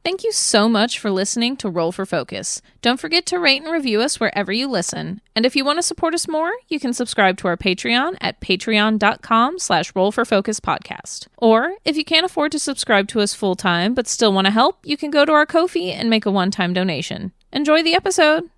Thank you so much for listening to Roll for Focus. Don't forget to rate and review us wherever you listen. And if you want to support us more, you can subscribe to our Patreon at patreon.com/rollforfocuspodcast. Or if you can't afford to subscribe to us full time but still want to help, you can go to our Ko-fi and make a one-time donation. Enjoy the episode!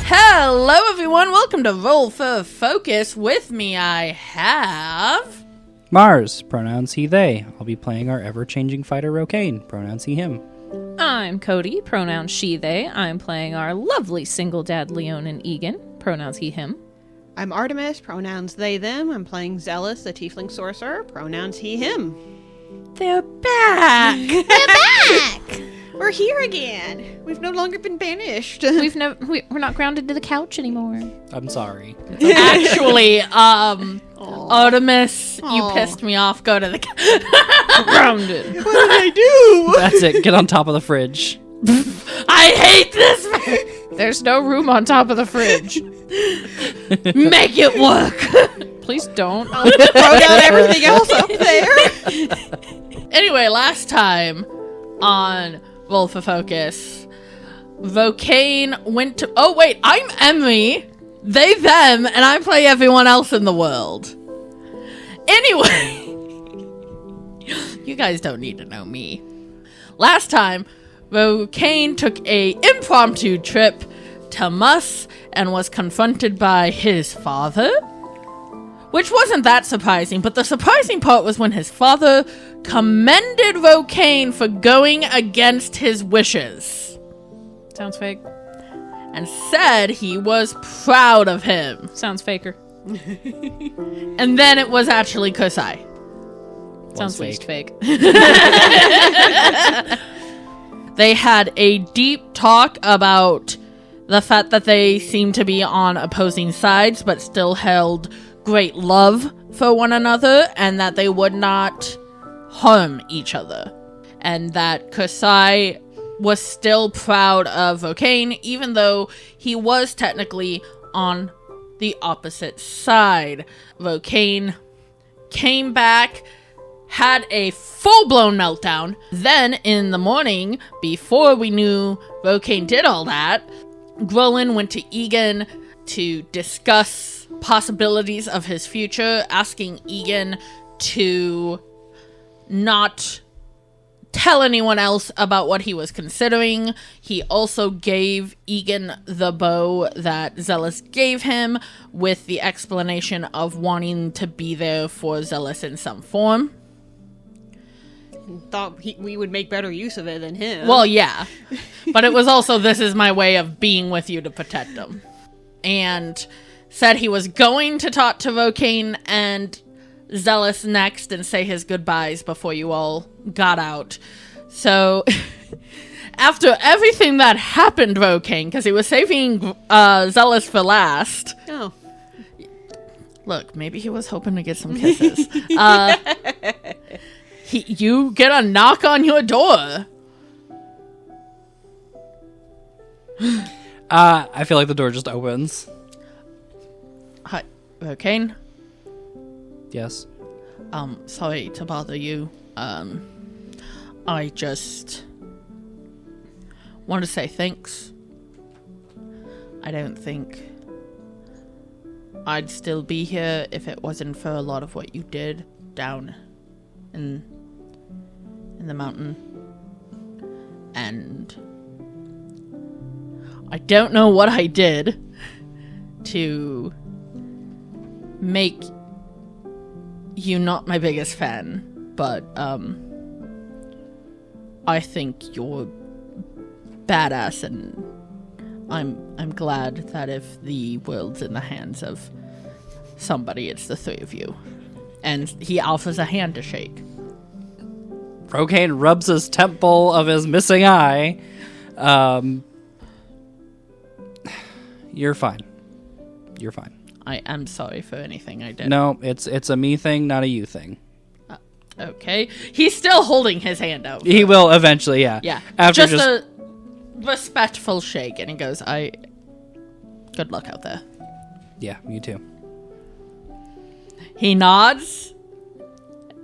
Hello everyone, welcome to Roll for Focus. With me I have... Mars, pronouns he, they. I'll be playing our ever-changing fighter Rokane, pronouns he, him. I'm Cody, pronouns she, they. I'm playing our lovely single dad Leon and Ygin, pronouns he, him. I'm Artemis, pronouns they, them. I'm playing Zealous, the tiefling sorcerer, pronouns he, him. They're back! They're back! We're here again. We've no longer been banished. We're not grounded to the couch anymore. I'm sorry. Actually, Artemis, you pissed me off. Go to the Grounded. What did I do? That's it. Get on top of the fridge. I hate this! There's no room on top of the fridge. Make it work! Please don't. I'll throw down everything else up there. Anyway, last time on Roll for Focus, Rokane went to... Oh, wait, I'm Emmy, they, them, and I play everyone else in the world. Anyway, you guys don't need to know me. Last time, Rokane took a impromptu trip to Mus and was confronted by his father, which wasn't that surprising, but the surprising part was when his father commended Rokane for going against his wishes. Sounds fake. And said he was proud of him. Sounds faker. And then it was actually Kusai. Sounds least fake. They had a deep talk about the fact that they seemed to be on opposing sides, but still held great love for one another, and that they would not harm each other. And that Kusai was still proud of Rokane, even though he was technically on the opposite side. Rokane came back, had a full-blown meltdown. Then, in the morning, before we knew Rokane did all that, Grolin went to Ygin to discuss possibilities of his future, asking Ygin to not tell anyone else about what he was considering. He also gave Ygin the bow that Zealous gave him, with the explanation of wanting to be there for Zealous in some form. Thought we would make better use of it than him. Well, yeah. But it was also, this is my way of being with you to protect him. And said he was going to talk to Rokane and Zealous next and say his goodbyes before you all got out. So, after everything that happened, Rokane, because he was saving Zealous for last. Oh. Look, maybe he was hoping to get some kisses. You get a knock on your door. I feel like the door just opens. Hi, Rokane. Yes. Sorry to bother you. I just want to say thanks. I don't think I'd still be here if it wasn't for a lot of what you did down in the mountain. And I don't know what I did to make you not my biggest fan, but I think you're badass, and I'm glad that if the world's in the hands of somebody, it's the three of you. And he offers a hand to shake. Rocaine rubs his temple of his missing eye. You're fine. You're fine. I am sorry for anything I did. No, it's a me thing, not a you thing. Okay. He's still holding his hand out. He will eventually, yeah. Yeah. After just a respectful shake, and he goes, good luck out there. Yeah, you too. He nods,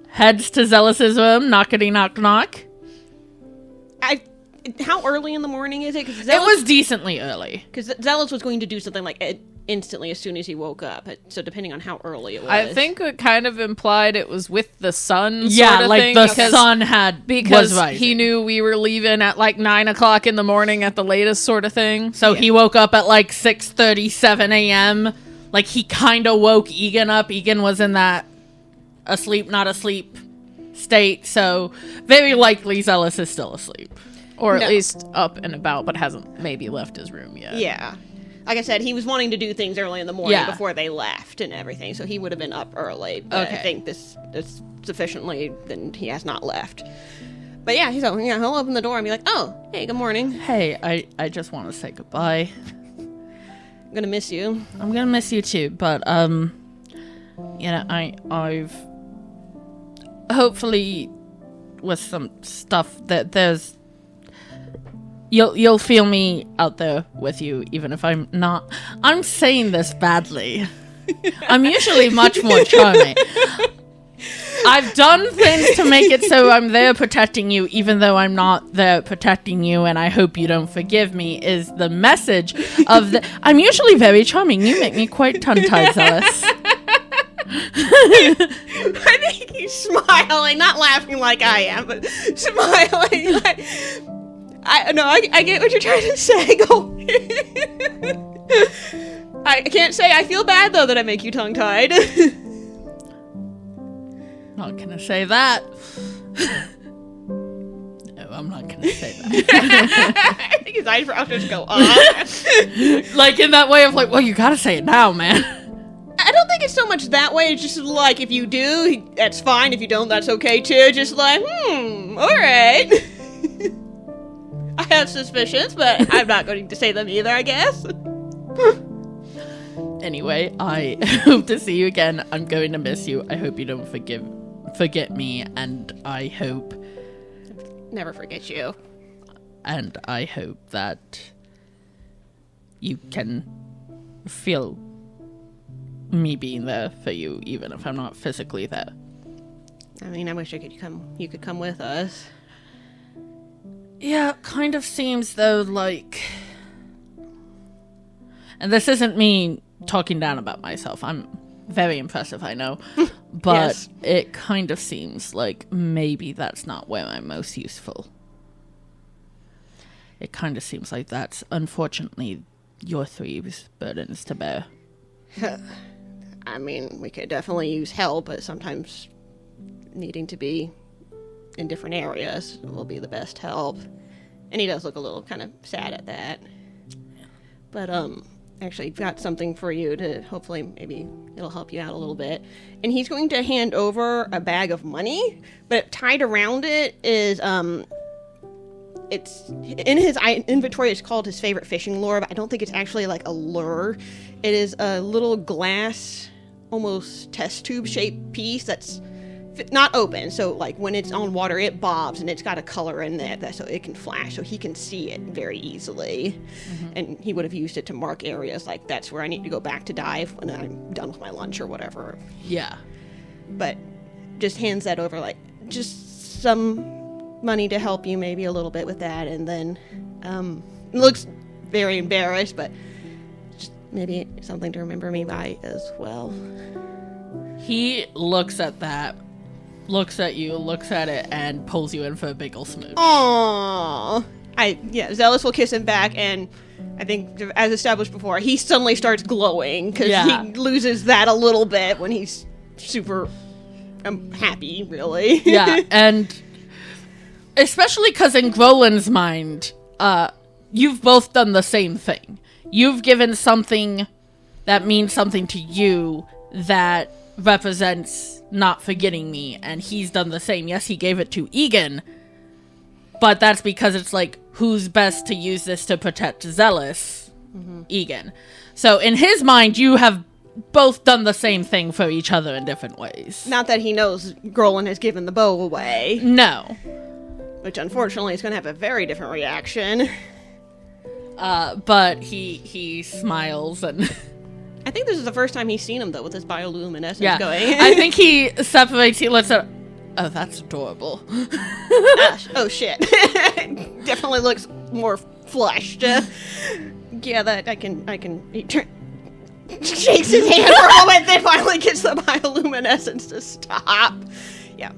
heads to Zealous's room, knockety knock knock. How early in the morning is it? It was decently early. Because Zealous was going to do something like instantly as soon as he woke up. So depending on how early it was. I think it kind of implied it was with the sun. Yeah, sort of like thing, the sun was rising. he knew we were leaving at like 9 o'clock in the morning at the latest, sort of thing. So he woke up at like 6:37 a.m. Like he kind of woke Ygin up. Ygin was in that asleep, not asleep state. So very likely Zealous is still asleep. Or at least up and about, but hasn't maybe left his room yet. Yeah. Like I said, he was wanting to do things early in the morning before they left and everything, so he would have been up early. But I think this is sufficiently, then he has not left. But yeah, he'll open the door and be like, oh, hey, good morning. Hey, I just want to say goodbye. I'm gonna miss you. I'm gonna miss you too, but I've hopefully with some stuff that there's you'll feel me out there with you, even if I'm not. I'm saying this badly. I'm usually much more charming. I've done things to make it so I'm there protecting you, even though I'm not there protecting you, and I hope you don't forgive me, is the message of the... I'm usually very charming. You make me quite tongue-tied, Zealous. I think he's smiling, not laughing like I am, but smiling like... I get what you're trying to say. Go. I can't say I feel bad, though, that I make you tongue-tied. Not gonna say that. No, I'm not gonna say that. I think his eyebrows just go up. Like in that way of like, well, you gotta say it now, man. I don't think it's so much that way. It's just like, if you do, that's fine. If you don't, that's okay, too. Just like, alright. I have suspicions, but I'm not going to say them either, I guess. Anyway, I hope to see you again. I'm going to miss you. I hope you don't forget me, and I hope... Never forget you. And I hope that you can feel me being there for you, even if I'm not physically there. I mean, I wish you could come with us. Yeah, kind of seems though like... And this isn't me talking down about myself. I'm very impressive, I know. But Yes. It kind of seems like maybe that's not where I'm most useful. It kind of seems like that's, unfortunately, your three's burdens to bear. I mean, we could definitely use help, but sometimes needing to be in different areas will be the best help. And he does look a little kind of sad at that. But, actually got something for you to hopefully maybe it'll help you out a little bit. And he's going to hand over a bag of money, but tied around it is, it's in his inventory. It's called his favorite fishing lure, but I don't think it's actually like a lure. It is a little glass, almost test tube shaped piece that's not open, so like when it's on water it bobs, and it's got a color in that so it can flash, so he can see it very easily. And he would have used it to mark areas like that's where I need to go back to dive when I'm done with my lunch or whatever. Yeah. But just hands that over, like just some money to help you maybe a little bit with that, and then looks very embarrassed, but just maybe something to remember me by as well. He looks at that, looks at you, looks at it, and pulls you in for a big ol' smooch. Aww. Zealous will kiss him back, and I think, as established before, he suddenly starts glowing, because he loses that a little bit when he's super happy, really. Yeah, and especially because in Grolin's mind, you've both done the same thing. You've given something that means something to you that represents not forgetting me, and he's done the same. Yes, he gave it to Ygin, but that's because it's like, who's best to use this to protect Zealous? Ygin. So in his mind, you have both done the same thing for each other in different ways. Not that he knows Grolin has given the bow away. No. Which, unfortunately, is going to have a very different reaction. But he smiles and... I think this is the first time he's seen him, though, with his bioluminescence going. I think he separates, he lets it... Oh, that's adorable. Oh, shit. Definitely looks more flushed. Yeah, that I can... He shakes his hand for a moment, then finally gets the bioluminescence to stop. Yeah.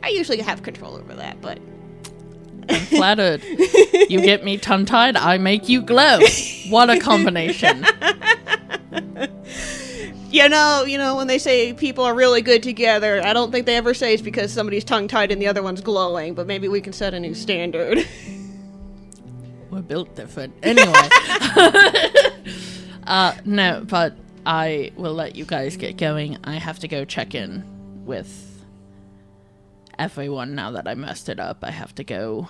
I usually have control over that, but... I'm flattered. You get me tongue-tied, I make you glow. What a combination. You know, when they say people are really good together, I don't think they ever say it's because somebody's tongue-tied and the other one's glowing, but maybe we can set a new standard. We're built different. Anyway. No, but I will let you guys get going. I have to go check in with everyone now that I messed it up. I have to go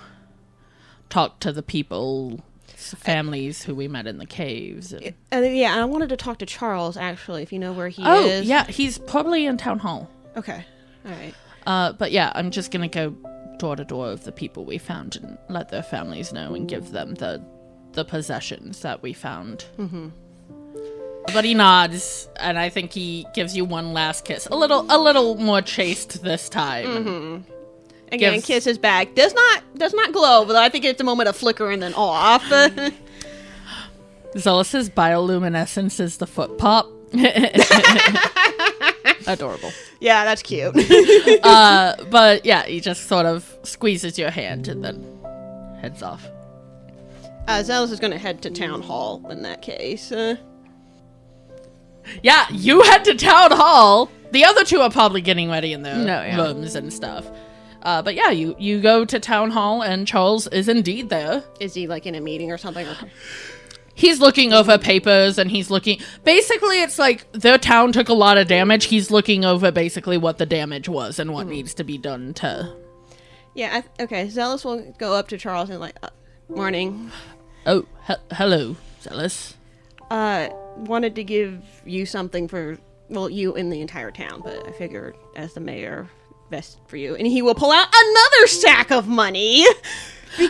talk to the people, families who we met in the caves. Yeah, I wanted to talk to Charles, actually, if you know where he is. Oh, yeah, he's probably in town hall. Okay, all right. But yeah, I'm just gonna go door to door of the people we found and let their families know and give them the possessions that we found. Mm-hmm. But he nods, and I think he gives you one last kiss. A little more chaste this time. Mm-hmm. Again, kisses back. Does not glow, but I think it's a moment of flicker and then off. Zealous's bioluminescence is the foot pop. Adorable. Yeah, that's cute. But yeah, he just sort of squeezes your hand and then heads off. Zealous is going to head to town hall in that case. Yeah, you head to town hall. The other two are probably getting ready in their rooms and stuff. But yeah, you go to town hall and Charles is indeed there. Is he like in a meeting or something? He's looking over papers and he's looking... Basically, it's like their town took a lot of damage. He's looking over basically what the damage was and what needs to be done to... Yeah, okay. Zealous will go up to Charles and like, morning. Oh, hello, Zealous. Wanted to give you something for, well, you in the entire town, but I figured as the mayor, best for you. And he will pull out another sack of money.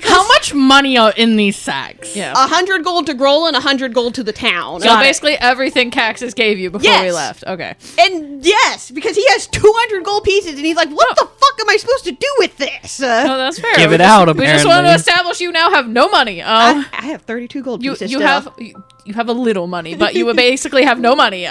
How much money are in these sacks? Yeah. 100 gold to Grohl and 100 gold to the town. So basically everything Caxus gave you before we left. Okay. And yes, because he has 200 gold pieces, and he's like, what the fuck am I supposed to do with this? No, that's fair. Give it out, We just apparently. want to establish you now have no money. I have 32 gold You pieces you still. have you have a little money, but you basically have no money.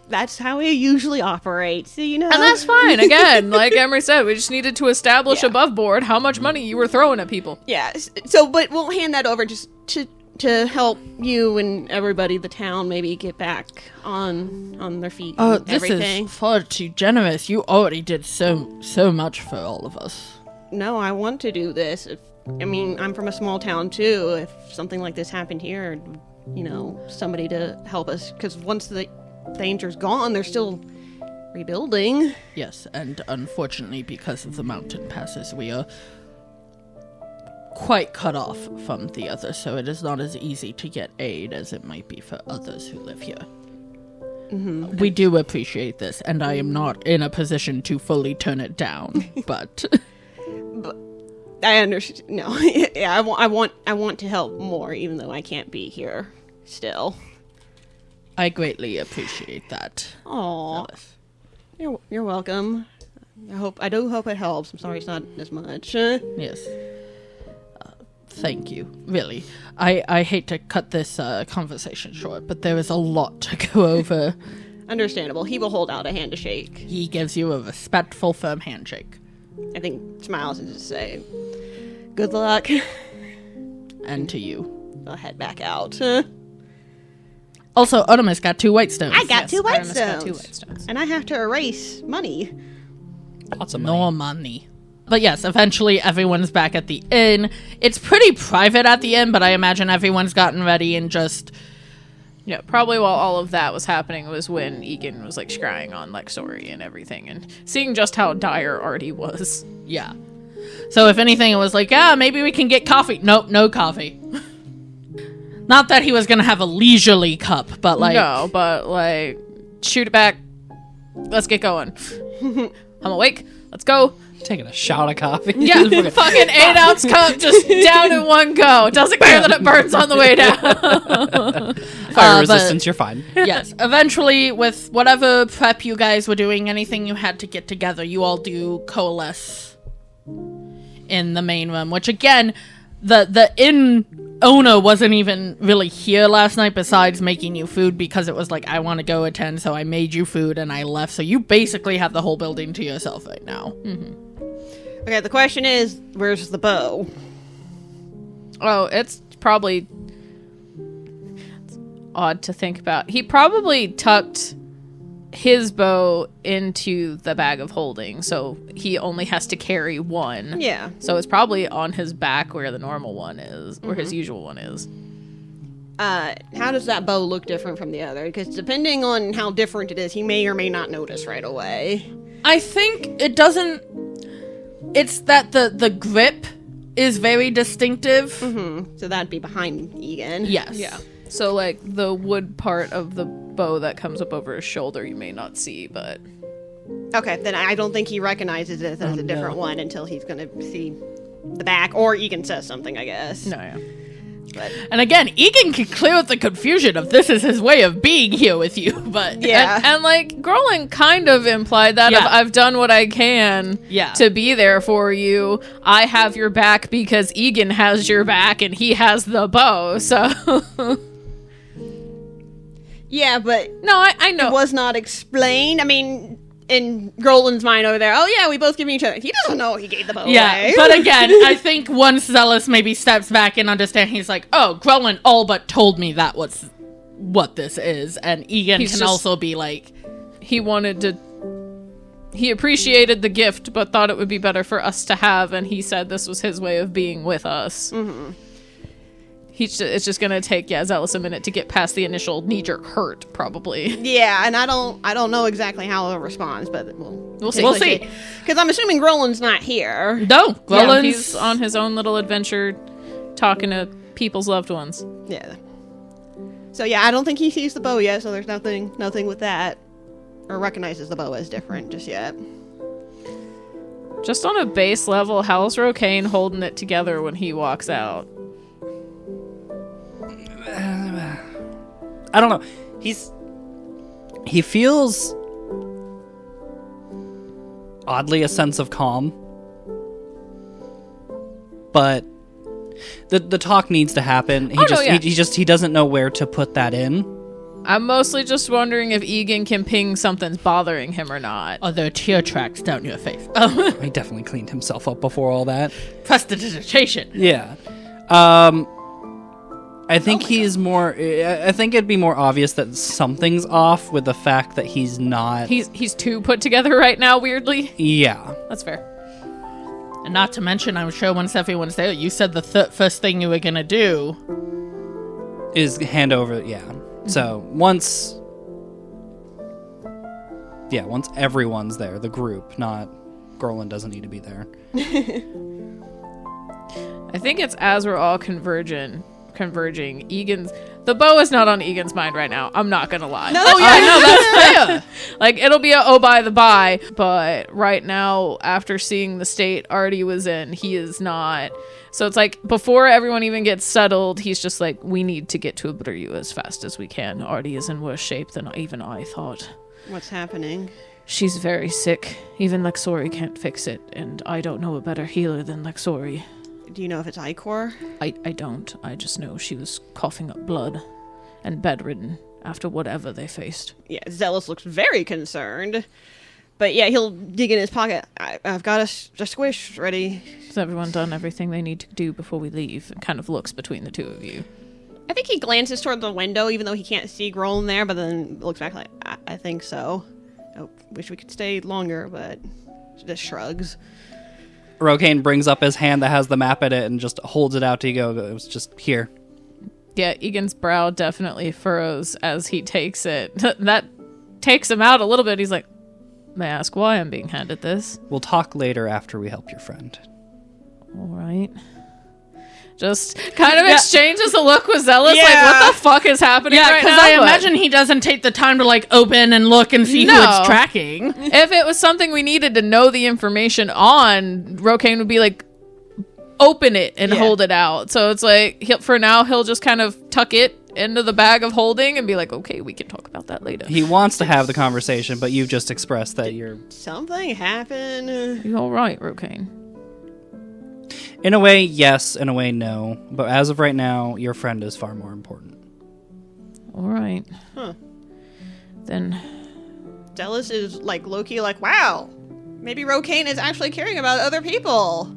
That's how he usually operates, you know? And that's fine. Again, like Emery said, we just needed to establish above board how much money you were throwing at people. Yeah, so, but we'll hand that over just to help you and everybody, the town, maybe get back on their feet and this everything. is far too generous. You already did so much for all of us. No, I want to do this. I'm from a small town, too. If something like this happened here, you know, somebody to help us. Because once the danger's gone, they're still rebuilding. Yes, and unfortunately, because of the mountain passes, we are quite cut off from the others, so it is not as easy to get aid as it might be for others who live here. Mm-hmm. We do appreciate this, and I am not in a position to fully turn it down, but... But I understand. No, yeah, I want to help more, even though I can't be here still. I greatly appreciate that. Aw, you're welcome. I do hope it helps. I'm sorry it's not as much. Yes. Thank you. Really. I hate to cut this conversation short, but there is a lot to go over. Understandable. He will hold out a hand to shake. He gives you a respectful, firm handshake. I think smiles and just say, good luck. And to you. I'll head back out. Also, Odomus got 2 white stones. I got two white Aramis got stones. 2 white stones. And I have to erase money. Lots of money. No money. But yes, eventually everyone's back at the inn. It's pretty private at the inn, but I imagine everyone's gotten ready and just Yeah, probably while all of that was happening was when Ygin was like scrying on Lexori and everything and seeing just how dire Artie was. Yeah. So if anything, it was like, yeah, maybe we can get coffee. Nope, no coffee. Not that he was going to have a leisurely cup, but like... No, but like, shoot it back. Let's get going. I'm awake. Let's go. Taking a shot of coffee. Yeah, fucking 8-ounce cup just down in one go. Doesn't care that it burns on the way down. Fire resistance, you're fine. Yes, eventually with whatever prep you guys were doing, anything you had to get together, you all do coalesce in the main room, which again, the inn owner wasn't even really here last night besides making you food because it was like, I want to go attend, so I made you food and I left. So you basically have the whole building to yourself right now. Mm-hmm. Okay, the question is, where's the bow? Oh, it's probably odd to think about. He probably tucked his bow into the bag of holding, so he only has to carry one. Yeah. So it's probably on his back where the normal one is, where his usual one is. How does that bow look different from the other? Because depending on how different it is, he may or may not notice right away. I think it doesn't... It's that the grip is very distinctive. Mm-hmm. So that'd be behind Ygin. Yes. Yeah. So, like, the wood part of the bow that comes up over his shoulder you may not see, but... Okay, then I don't think he recognizes it as a different one until he's going to see the back, or Ygin says something, I guess. No, yeah. But And again, Ygin can clear up the confusion of this is his way of being here with you, but... yeah. And like, Grolan kind of implied that Yeah. I've done what I can Yeah. to be there for you. I have your back because Ygin has your back and he has the bow, so... Yeah, but No, I know. it was not explained. I mean, in Grolan's mind over there, oh yeah, we both give each other. He doesn't know he gave the bow Yeah, away. but again, I think once Zealous maybe steps back and understands, he's like, oh, Grolan all but told me that was what this is, and Ygin He's can just- also be like, He wanted to... He appreciated the gift, but thought it would be better for us to have, and he said this was his way of being with us. Mm-hmm. It's just gonna take Zealous a minute to get past the initial knee-jerk hurt, probably. Yeah, and I don't know exactly how it responds, but we'll see. Because I'm assuming Grolan's not here. no, Yeah, Grolan's... he's on his own little adventure, talking to people's loved ones. Yeah. So yeah, I don't think he sees the bow yet. So there's nothing with that, or recognizes the bow as different just yet. Just on a base level, how's Rocaine holding it together when he walks out? I don't know. He feels oddly a sense of calm, but the talk needs to happen. He doesn't know where to put that in. I'm mostly just wondering if Ygin can ping something's bothering him or not. Are there tear tracks down your face? He definitely cleaned himself up before all that. Prestidigitation. Yeah. I think he's more... I think it'd be more obvious that something's off with the fact that he's not... He's too put together right now, weirdly. Yeah. That's fair. And not to mention, I'm sure once everyone's there, you said the first thing you were going to do... Is hand over... Yeah. So, once everyone's there, the group, not... Grolan doesn't need to be there. I think it's as we're all converging, Egan's... The bow is not on Egan's mind right now. I'm not gonna lie. No, that's Oh, yeah, no, that's fair. Like, it'll be a oh by the by, but right now, after seeing the state Artie was in, he is not. So it's like, before everyone even gets settled, he's just like, we need to get to Abreu as fast as we can. Artie is in worse shape than even I thought. What's happening? She's very sick. Even Lexori can't fix it, and I don't know a better healer than Lexori. Do you know if it's Icor? I don't. I just know she was coughing up blood and bedridden after whatever they faced. Yeah, Zealous looks very concerned. But yeah, he'll dig in his pocket. I've got a squish ready. Has everyone done everything they need to do before we leave? And kind of looks between the two of you. I think he glances toward the window, even though he can't see Grolan there, but then looks back like, I think so. I wish we could stay longer, but just shrugs. Rocaine brings up his hand that has the map in it and just holds it out to Ego. It was just here. Yeah, Ygин's brow definitely furrows as he takes it. That takes him out a little bit. He's like, may I ask why I'm being handed this? We'll talk later after we help your friend. All right. Just kind of exchanges a look with Zealous, like, what the fuck is happening right now? because I imagine he doesn't take the time to, like, open and look and see who it's tracking. If it was something we needed to know the information on, Rocaine would be like, open it and hold it out. So it's like, for now, he'll just kind of tuck it into the bag of holding and be like, okay, we can talk about that later. He wants to have the conversation, but you've just expressed that you're... Something happened. You all right, Rocaine? In a way, yes. In a way, no. But as of right now, your friend is far more important. All right. Huh. Then... Zealous is like Loki, like, wow, maybe Rocaine is actually caring about other people.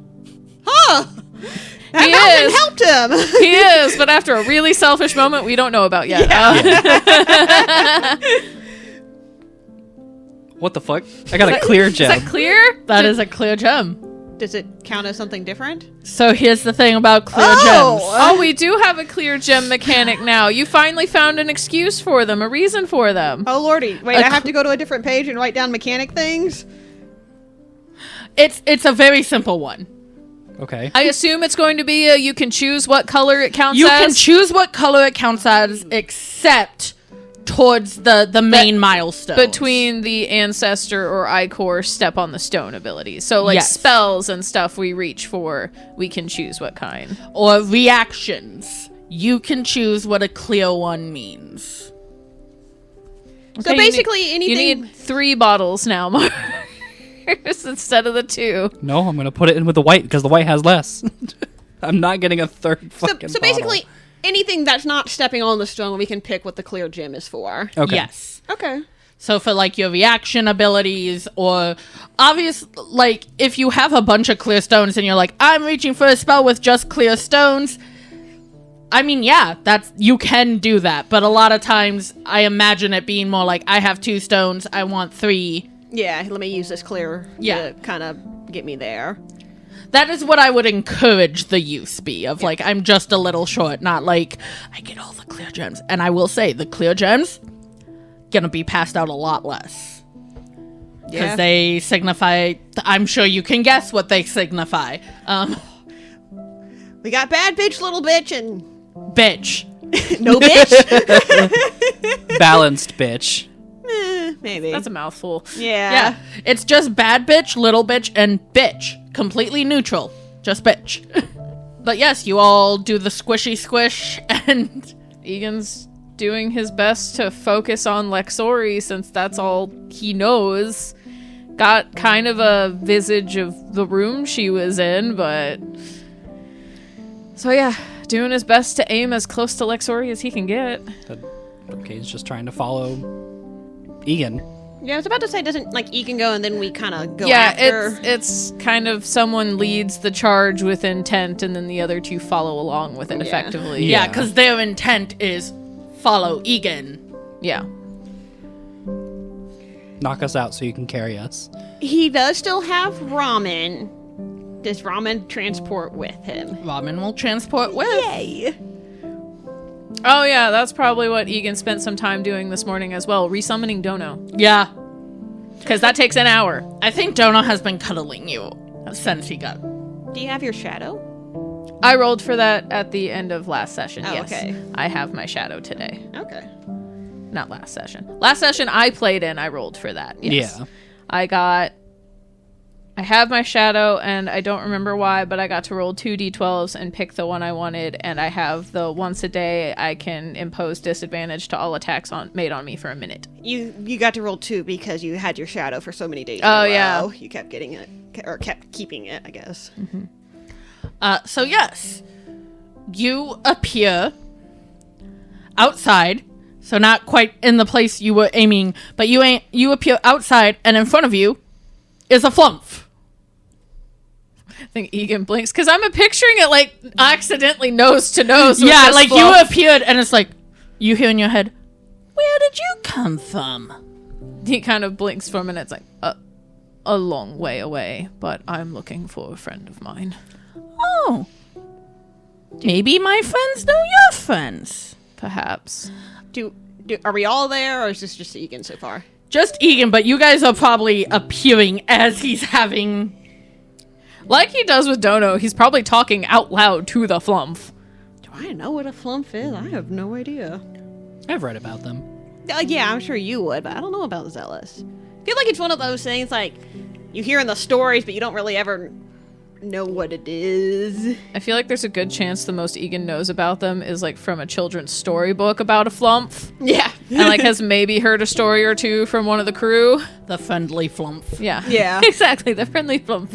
Huh! That mountain helped him. He is, but after a really selfish moment we don't know about yet. What the fuck? I got a clear gem. Is that clear? That is a clear gem. Does it count as something different? So here's the thing about clear gems. Oh, we do have a clear gem mechanic now. You finally found an excuse for them, a reason for them. Oh, lordy. Wait, I have to go to a different page and write down mechanic things? It's a very simple one. Okay. I assume it's going to be you can choose what color it counts You as. can choose what color it counts as, except towards the main milestone. Between the Ancestor or Icor Step on the Stone abilities. So, like, spells and stuff we reach for, we can choose what kind. Or reactions. You can choose what a clear one means. Okay, So basically anything... You need 3 bottles now, Mark. Instead of the 2. No, I'm going to put it in with the white because the white has less. I'm not getting a third fucking So basically, anything that's not stepping on the stone, we can pick what the clear gem is for. Okay. Yes. Okay. So for, like, your reaction abilities, or obvious, like, if you have a bunch of clear stones and you're like, I'm reaching for a spell with just clear stones, I mean, yeah, you can do that. But a lot of times, I imagine it being more like, I have 2 stones, I want 3. Yeah, let me use this clear to kind of get me there. That is what I would encourage the use be of, like, I'm just a little short, not like, I get all the clear gems. And I will say, the clear gems, gonna be passed out a lot less. Because they signify, I'm sure you can guess what they signify. We got bad bitch, little bitch, and... Bitch. No bitch? Balanced bitch. Maybe. That's a mouthful. Yeah. It's just bad bitch, little bitch, and bitch. Completely neutral. Just bitch. But yes, you all do the squishy squish, and Ygин's doing his best to focus on Lexori since that's all he knows. Got kind of a visage of the room she was in, but... So yeah, doing his best to aim as close to Lexori as he can get. Rocaine's just trying to follow Ygin. Yeah, I was about to say, doesn't, like, Ygin go and then we kind of go after? Yeah, it's kind of someone leads the charge with intent and then the other 2 follow along with it effectively. yeah, because their intent is follow Ygin. Yeah. Knock us out so you can carry us. He does still have Ramen. Does Ramen transport with him? Ramen will transport with. Yay! Oh yeah, that's probably what Ygin spent some time doing this morning as well, resummoning Dono. Yeah. Because that takes an hour. I think Dono has been cuddling you since he got... Do you have your shadow? I rolled for that at the end of last session, Oh, yes. okay. I have my shadow today. Okay. Not last session. Last session I played in, I rolled for that, yes. Yeah. I have my shadow, and I don't remember why, but I got to roll 2 d12s and pick the one I wanted, and I have the once a day I can impose disadvantage to all attacks made on me for a minute. You got to roll 2 because you had your shadow for so many days. Oh, in a yeah. row. You kept getting it, or kept keeping it, I guess. Mm-hmm. So yes, you appear outside, so not quite in the place you were aiming, but you appear outside, and in front of you is a flump. I think Ygin blinks, because I'm picturing it like accidentally nose to nose. with Yeah, this like fluff. you appeared, and it's like, you hear in your head, where did you come from? He kind of blinks for a minute. It's like, a long way away, but I'm looking for a friend of mine. Oh. Maybe my friends know your friends. Perhaps. Are we all there, or is this just Ygin so far? Just Ygin, but you guys are probably appearing as he's having... Like he does with Dono, he's probably talking out loud to the Flumph. Do I know what a flump is? I have no idea. I've read about them. Yeah, I'm sure you would, but I don't know about Zealous. I feel like it's one of those things, like, you hear in the stories, but you don't really ever know what it is. I feel like there's a good chance the most Ygin knows about them is like from a children's storybook about a Flumph. Yeah. And like has maybe heard a story or two from one of the crew. The friendly flump. Yeah. Yeah. Exactly, the friendly Flumph.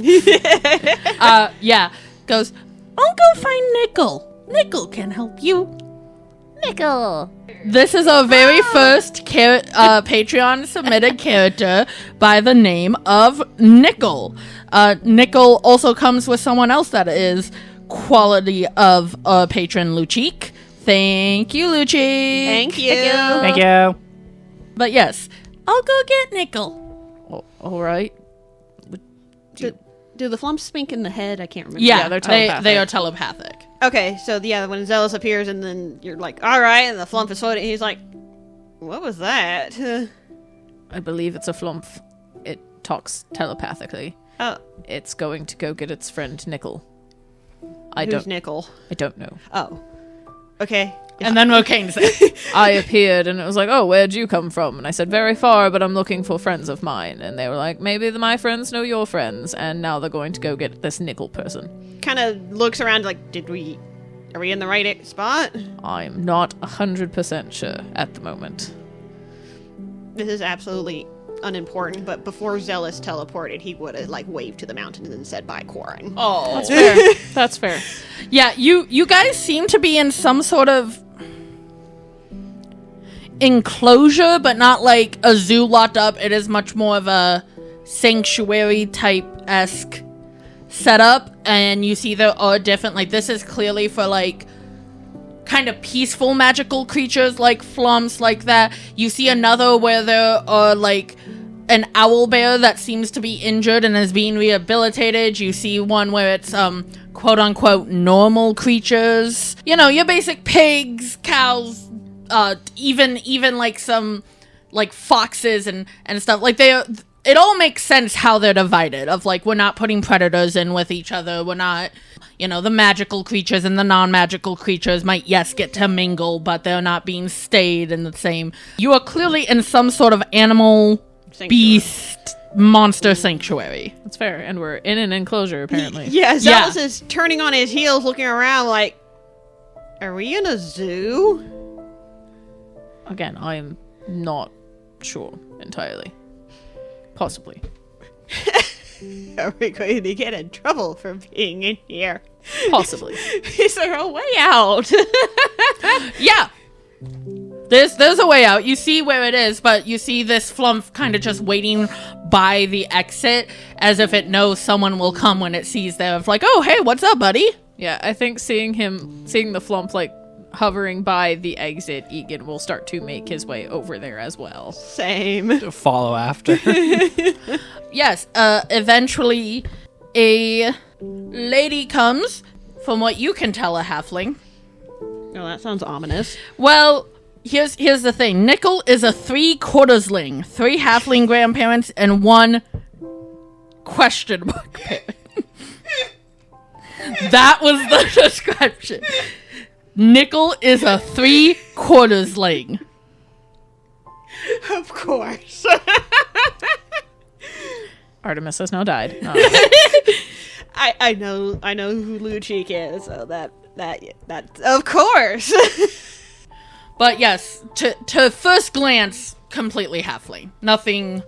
Yeah. Goes, I'll go find Nickel. Nickel can help you. Nickel. This is our very first Patreon submitted character by the name of Nickel. Nickel also comes with someone else that is quality of patron Luchik. Thank you, Luchik. Thank you. Thank you. But yes, I'll go get Nickel. All right. Do the flumps speak in the head? I can't remember. Yeah, they're telepathic. they are telepathic. Okay, so yeah, when Zealous appears and then you're like, all right, and the flump is floating, he's like, what was that? I believe it's a Flumph. It talks telepathically. Oh, It's going to go get its friend Nickel. who's Nickel? I don't know. Oh, okay. And then Rokane said, I appeared and it was like, oh, where'd you come from? And I said, very far, but I'm looking for friends of mine. And they were like, maybe my friends know your friends. And now they're going to go get this Nickel person. Kind of looks around like, are we in the right spot? I'm not 100% sure at the moment. This is absolutely unimportant, but before Zealous teleported, he would have like waved to the mountains and said bye, Quarren. oh. That's fair. That's fair. Yeah, you guys seem to be in some sort of enclosure, but not like a zoo locked up. It is much more of a sanctuary type-esque setup, and you see there are different, like, this is clearly for like kind of peaceful magical creatures like flumps like that. You see another where there are like an owl bear that seems to be injured and is being rehabilitated. You see one where it's quote unquote normal creatures, you know, your basic pigs, cows, even like some like foxes and stuff. Like it all makes sense how they're divided, of like, we're not putting predators in with each other, we're not, you know, the magical creatures and the non-magical creatures might, yes, get to mingle, but they're not being stayed in the same. You are clearly in some sort of animal beast monster sanctuary. That's fair. And we're in an enclosure, apparently. Yeah, Zealous is turning on his heels, looking around like, are we in a zoo? Again, I'm not sure entirely. Possibly. Are we going to get in trouble for being in here? Possibly. Is there a way out? Yeah. There's a way out. You see where it is, but you see this flump kind of just waiting by the exit as if it knows someone will come when it sees them. It's like, oh, hey, what's up, buddy? Yeah, I think seeing the Flump like hovering by the exit, Ygin will start to make his way over there as well. Same. Follow after. Yes, eventually a lady comes, from what you can tell, a halfling. Oh, that sounds ominous. Well, here's the thing. Nickel is a 3/4ling, 3 halfling grandparents, and 1 question mark parent. That was the description. Nickel is a 3/4ling. Of course. Artemis has now died. I know who Luchik is, so that of course. But yes, to first glance, completely halfling. Nothing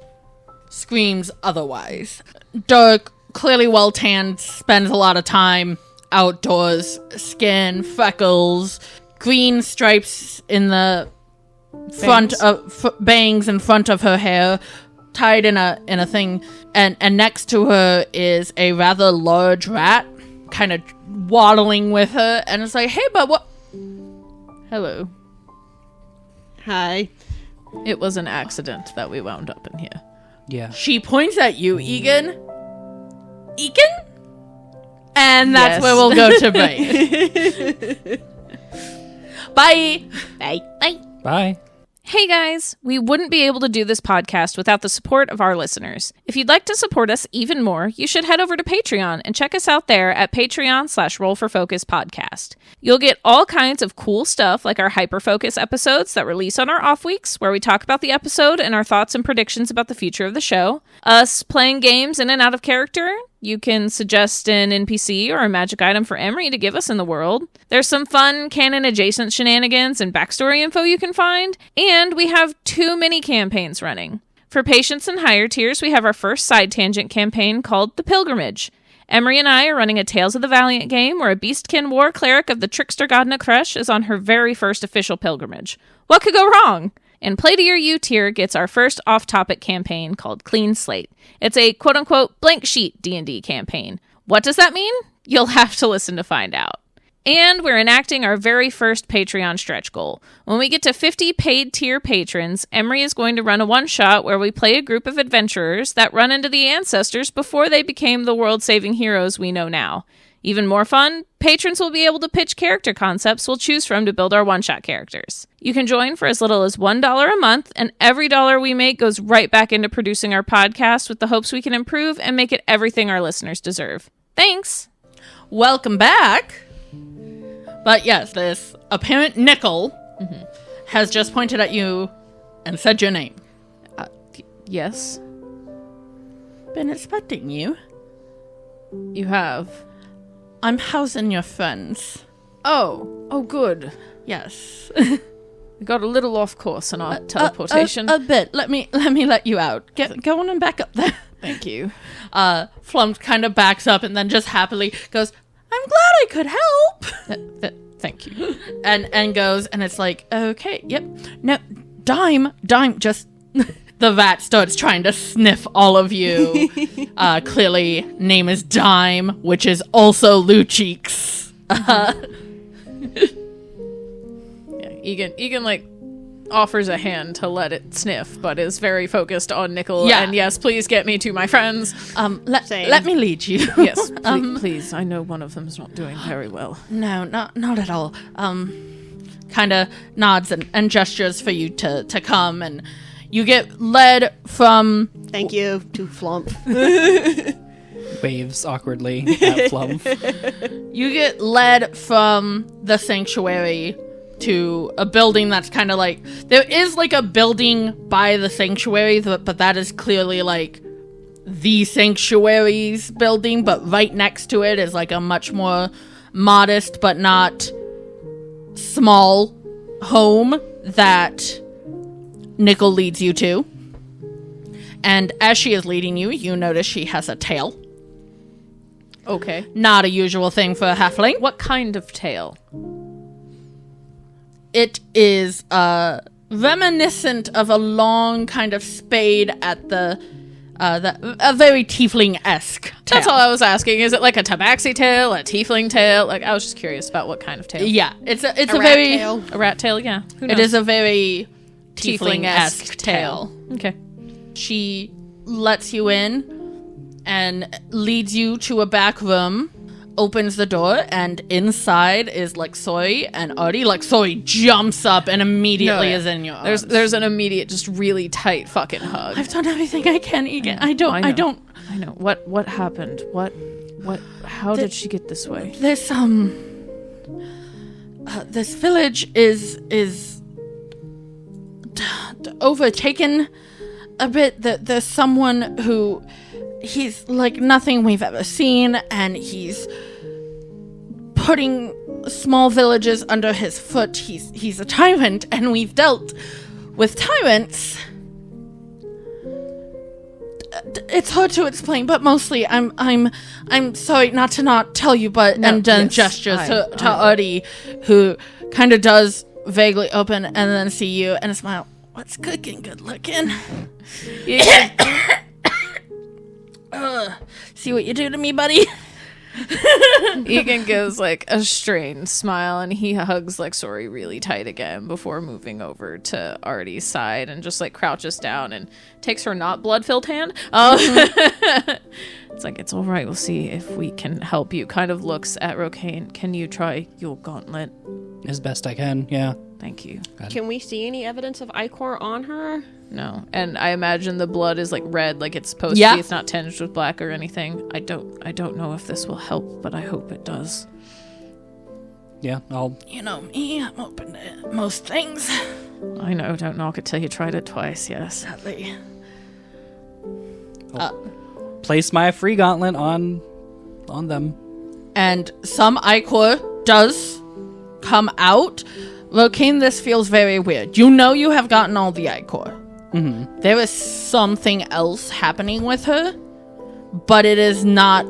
screams otherwise. Dark, clearly well tanned, spends a lot of time outdoors, skin, freckles, green stripes in the front of bangs in front of her hair, tied in a thing, and next to her is a rather large rat, kind of waddling with her, and it's like, hey, but what? Hello. Hi. It was an accident that we wound up in here. Yeah. She points at you, Ygin. Ygin? And And that's Yes. where we'll go to break. Bye. Bye. Bye. Bye. Hey guys, we wouldn't be able to do this podcast without the support of our listeners. If you'd like to support us even more, you should head over to Patreon and check us out there at patreon.com/rollforfocus podcast. You'll get all kinds of cool stuff like our hyperfocus episodes that release on our off weeks, where we talk about the episode and our thoughts and predictions about the future of the show, us playing games in and out of character. You can suggest an NPC or a magic item for Emery to give us in the world. There's some fun canon-adjacent shenanigans and backstory info you can find. And we have 2 mini campaigns running. For patients and higher tiers, we have our first side tangent campaign called The Pilgrimage. Emery and I are running a Tales of the Valiant game where a beastkin war cleric of the trickster god Nakresh is on her very first official pilgrimage. What could go wrong? And Play to Your U tier gets our first off-topic campaign called Clean Slate. It's a quote-unquote blank sheet D&D campaign. What does that mean? You'll have to listen to find out. And we're enacting our very first Patreon stretch goal. When we get to 50 paid tier patrons, Emery is going to run a one-shot where we play a group of adventurers that run into the ancestors before they became the world-saving heroes we know now. Even more fun, patrons will be able to pitch character concepts we'll choose from to build our one-shot characters. You can join for as little as $1 a month, and every dollar we make goes right back into producing our podcast with the hopes we can improve and make it everything our listeners deserve. Thanks! Welcome back. But yes, this apparent nickel has just pointed at you and said your name. Yes, Been expecting you. you have. I'm housing your friends. Oh, good. Yes. We got a little off course in our teleportation. A bit. Let me let you out. Go on and back up there. Thank you. Flump kind of backs up and then just happily goes, I'm glad I could help. Thank you. And goes, and it's like, okay, yep. No, Dime, just... The vat starts trying to sniff all of you. Clearly, name is Dime, which is also Lou Cheeks. Yeah, Ygin like offers a hand to let it sniff, but is very focused on Nickel. Yeah. And yes, please get me to my friends. Same. Let me lead you. Yes, please. I know one of them is not doing very well. No, not at all. Kind of nods and gestures for you to come, and you get led from... Thank you to Flump. Waves awkwardly at Flump. You get led from the sanctuary to a building that's kind of like... There is like a building by the sanctuary, but that is clearly like the sanctuary's building, but right next to it is like a much more modest but not small home that Nickel leads you to. And as she is leading you, you notice she has a tail. Okay. Not a usual thing for a halfling. What kind of tail? It is reminiscent of a long kind of spade at a very tiefling-esque tail. That's all I was asking. Is it like a tabaxi tail, a tiefling tail? Like, I was just curious about what kind of tail. Yeah, it's a A rat very tail. A rat tail, yeah. Who knows? it is a very tiefling-esque tiefling-esque tail. Okay. She lets you in and leads you to a back room, opens the door, and inside is Lexori and Artie. Lexori jumps up and immediately No, yeah. is in your arms. There's an immediate, just really tight fucking hug. I've done everything I can, Ygin. I don't. I know. What happened? How did she get this way? This this village is overtaken a bit. There's someone who he's like nothing we've ever seen, and he's putting small villages under his foot. He's a tyrant, and we've dealt with tyrants. It's hard to explain, but mostly I'm sorry not to tell you, but No, and then yes, gestures to I- Artie, who kind of does vaguely open and then see you and smile. What's cooking? Good looking. See what you do to me, buddy? Ygin gives like a strained smile and he hugs Lexori really tight again before moving over to Artie's side and just like crouches down and takes her not blood-filled hand. It's like, it's all right. We'll see if we can help you. Kind of looks at Rocaine. Can you try your gauntlet? As best I can, yeah. Thank you. Can we see any evidence of ichor on her? No. And I imagine the blood is like red, like it's supposed Yeah. to be. It's not tinged with black or anything. I don't know if this will help, but I hope it does. Yeah, I'll... You know me, I'm open to most things. I know, don't knock it till you tried it twice, yes. Sadly. place my free gauntlet on them. And some ichor does come out. Rocaine, this feels very weird. You know you have gotten all the ichor. Mm-hmm. There is something else happening with her, but it is not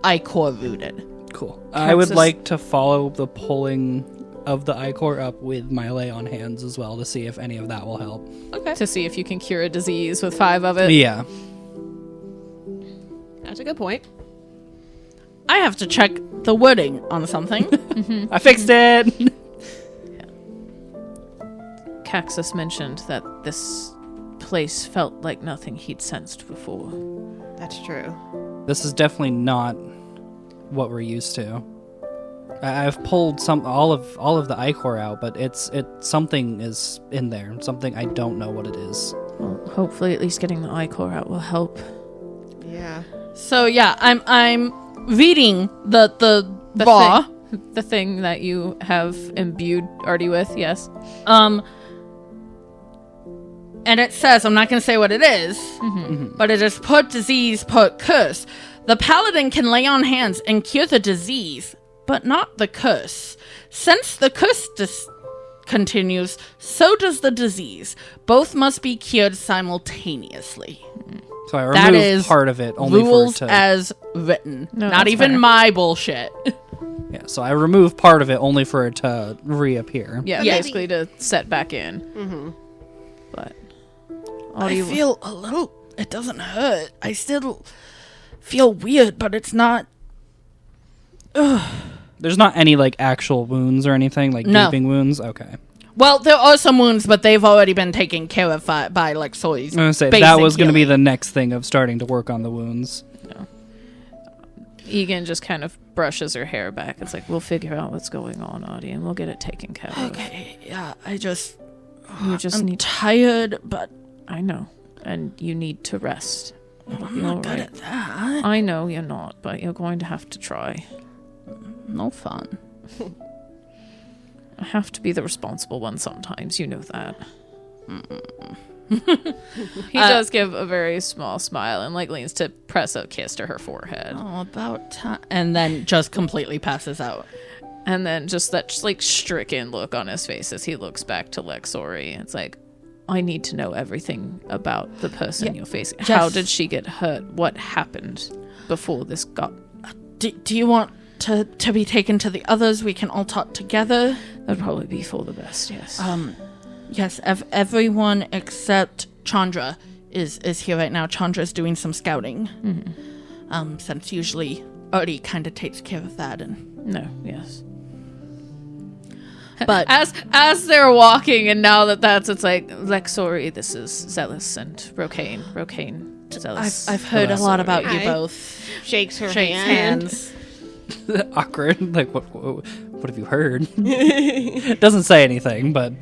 ichor rooted. Cool. I would like to follow the pulling of the ichor up with my lay on hands as well to see if any of that will help. Okay. To see if you can cure a disease with 5 of it. Yeah. That's a good point. I have to check the wording on something. I fixed it! Caxus mentioned that this place felt like nothing he'd sensed before. That's true. This is definitely not what we're used to. I've pulled all of the ichor out, but it's something is in there. Something I don't know what it is. Well, hopefully at least getting the ichor out will help. Yeah. So yeah, I'm reading the law. The thing that you have imbued Artie with, yes. And it says, I'm not going to say what it is, but it is put disease, put curse. The paladin can lay on hands and cure the disease, but not the curse. Since the curse continues, so does the disease. Both must be cured simultaneously. So I That removed is part of it only Rules for it to... as written. No, not that's even fair. my bullshit. Yeah, so I removed part of it only for it to reappear. Yeah, Yeah. basically to set back in. Mm-hmm. But I feel a little... It doesn't hurt. I still feel weird, but it's not... There's not any, like, actual wounds or anything, like No. gaping wounds? Okay. Well, there are some wounds, but they've already been taken care of by like Soy's. I was going to say, basic that was going to be healing. the next thing of starting to work on the wounds. Ygin just kind of brushes her hair back. It's like, we'll figure out what's going on, Audie, and we'll get it taken care of. Okay, yeah, You just I'm need... tired, but I know. And you need to rest. I'm not good at that. I know you're not, but you're going to have to try. No fun. I have to be the responsible one sometimes. You know that. He does give a very small smile and like leans to press a kiss to her forehead. Oh, about time. And then just completely passes out. And then just that like stricken look on his face as he looks back to Lexori. It's like, I need to know everything about the person you're facing. How Yes. did she get hurt? What happened before this got... Do you want to be taken to the others? We can all talk together. That'd probably be for the best, yes. Yes, everyone except Chandra is here right now. Chandra's doing some scouting. Since usually Artie kind of takes care of that. And No, yes. but As they're walking, and now it's like, Lexori, this is Zealous, and Rocaine, Zealous. I've heard a lot about you Hi. both. Shakes her Shakes hand. hands. Awkward. Like, what have you heard? Doesn't say anything, but...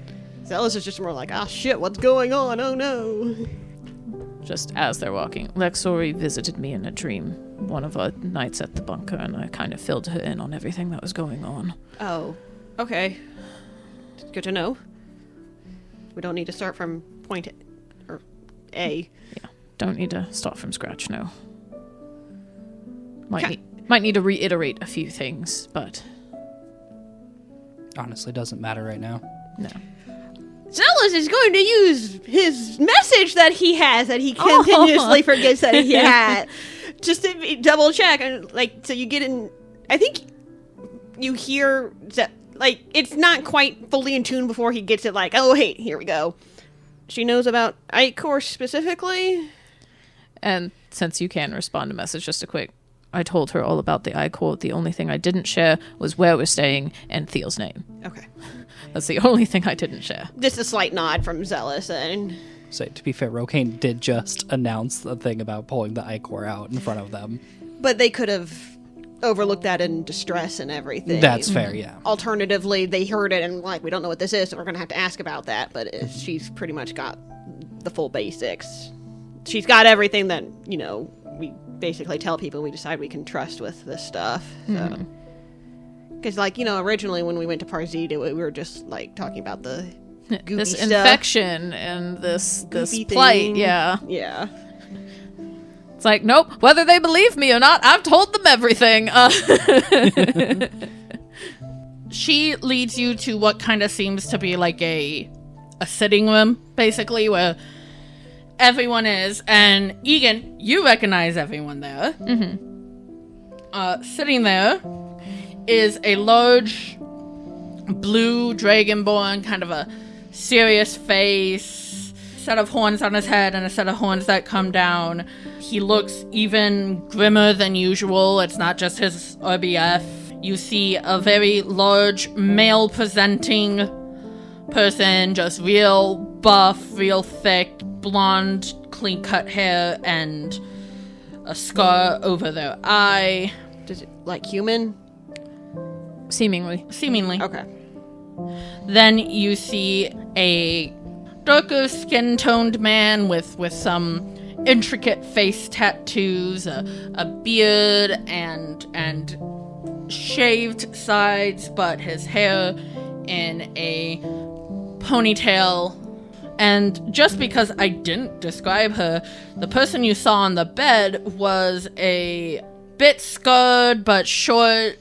Zealous is just more like, ah, shit, what's going on? Oh, no. Just as they're walking, Lexori visited me in a dream one of our nights at the bunker, and I kind of filled her in on everything that was going on. Oh, okay. Good to know. We don't need to start from point A. Yeah, don't need to start from scratch, no. Might need to reiterate a few things, but Honestly, doesn't matter right now. no. Zealous is going to use his message that he has that he continuously forgets that he had. Just to double check. And like, so you get in, I think you hear that, like, it's not quite fully in tune before he gets it like, oh, hey, here we go. She knows about ichor specifically. And since you can respond to message, just a quick, I told her all about the iCore. The only thing I didn't share was where we're staying and Theo's name. Okay. That's the only thing I didn't share. Just a slight nod from Zealous, and So to be fair, Rocaine did just announce the thing about pulling the iCore out in front of them. but they could have overlooked that in distress and everything. That's fair, yeah. Alternatively, they heard it and like, we don't know what this is, so we're gonna have to ask about that. But she's pretty much got the full basics. She's got everything that we basically tell people we decide we can trust with this stuff. So. Because, originally when we went to Parzit, we were just, talking about the goofy This stuff. infection and this Goofy plight, thing. yeah. Yeah. It's like, nope, whether they believe me or not, I've told them everything. She leads you to what kind of seems to be like a sitting room, basically, where everyone is. And Ygin, you recognize everyone there. Mm-hmm. Sitting there is a large blue dragonborn, kind of a serious face, set of horns on his head and a set of horns that come down. He looks even grimmer than usual. It's not just his RBF. You see a very large male-presenting person, just real buff, real thick, blonde, clean-cut hair, and a scar over their eye. Does it, human? Seemingly. Okay. Then you see a darker skin-toned man with some intricate face tattoos, a beard, and shaved sides, but his hair in a ponytail. And just because I didn't describe her, the person you saw on the bed was a bit scarred but short,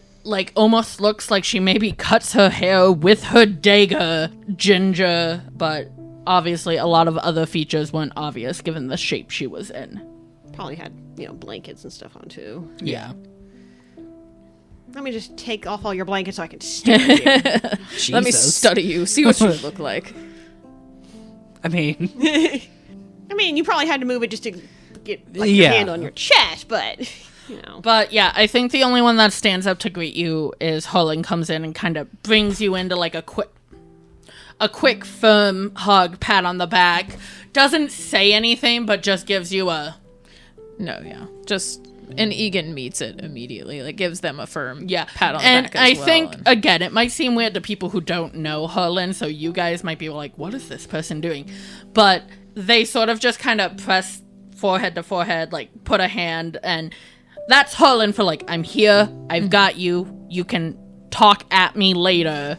almost looks like she maybe cuts her hair with her dagger, ginger, but obviously a lot of other features weren't obvious given the shape she was in. Probably had, blankets and stuff on too. Yeah. Let me just take off all your blankets so I can stare at you. Let me study you, see what you look like. I mean, you probably had to move it just to get your hand on your chest, but But yeah, I think the only one that stands up to greet you is Harlan comes in and kind of brings you into a quick firm hug, pat on the back. Doesn't say anything, but just gives you a... No, yeah. And Ygin meets it immediately. Gives them a firm pat on the and back as I well. think, again, it might seem weird to people who don't know Harlan, so you guys might be like, what is this person doing? But they sort of just kind of press forehead to forehead, put a hand, and that's Harlan for, I'm here, I've got you, you can talk at me later.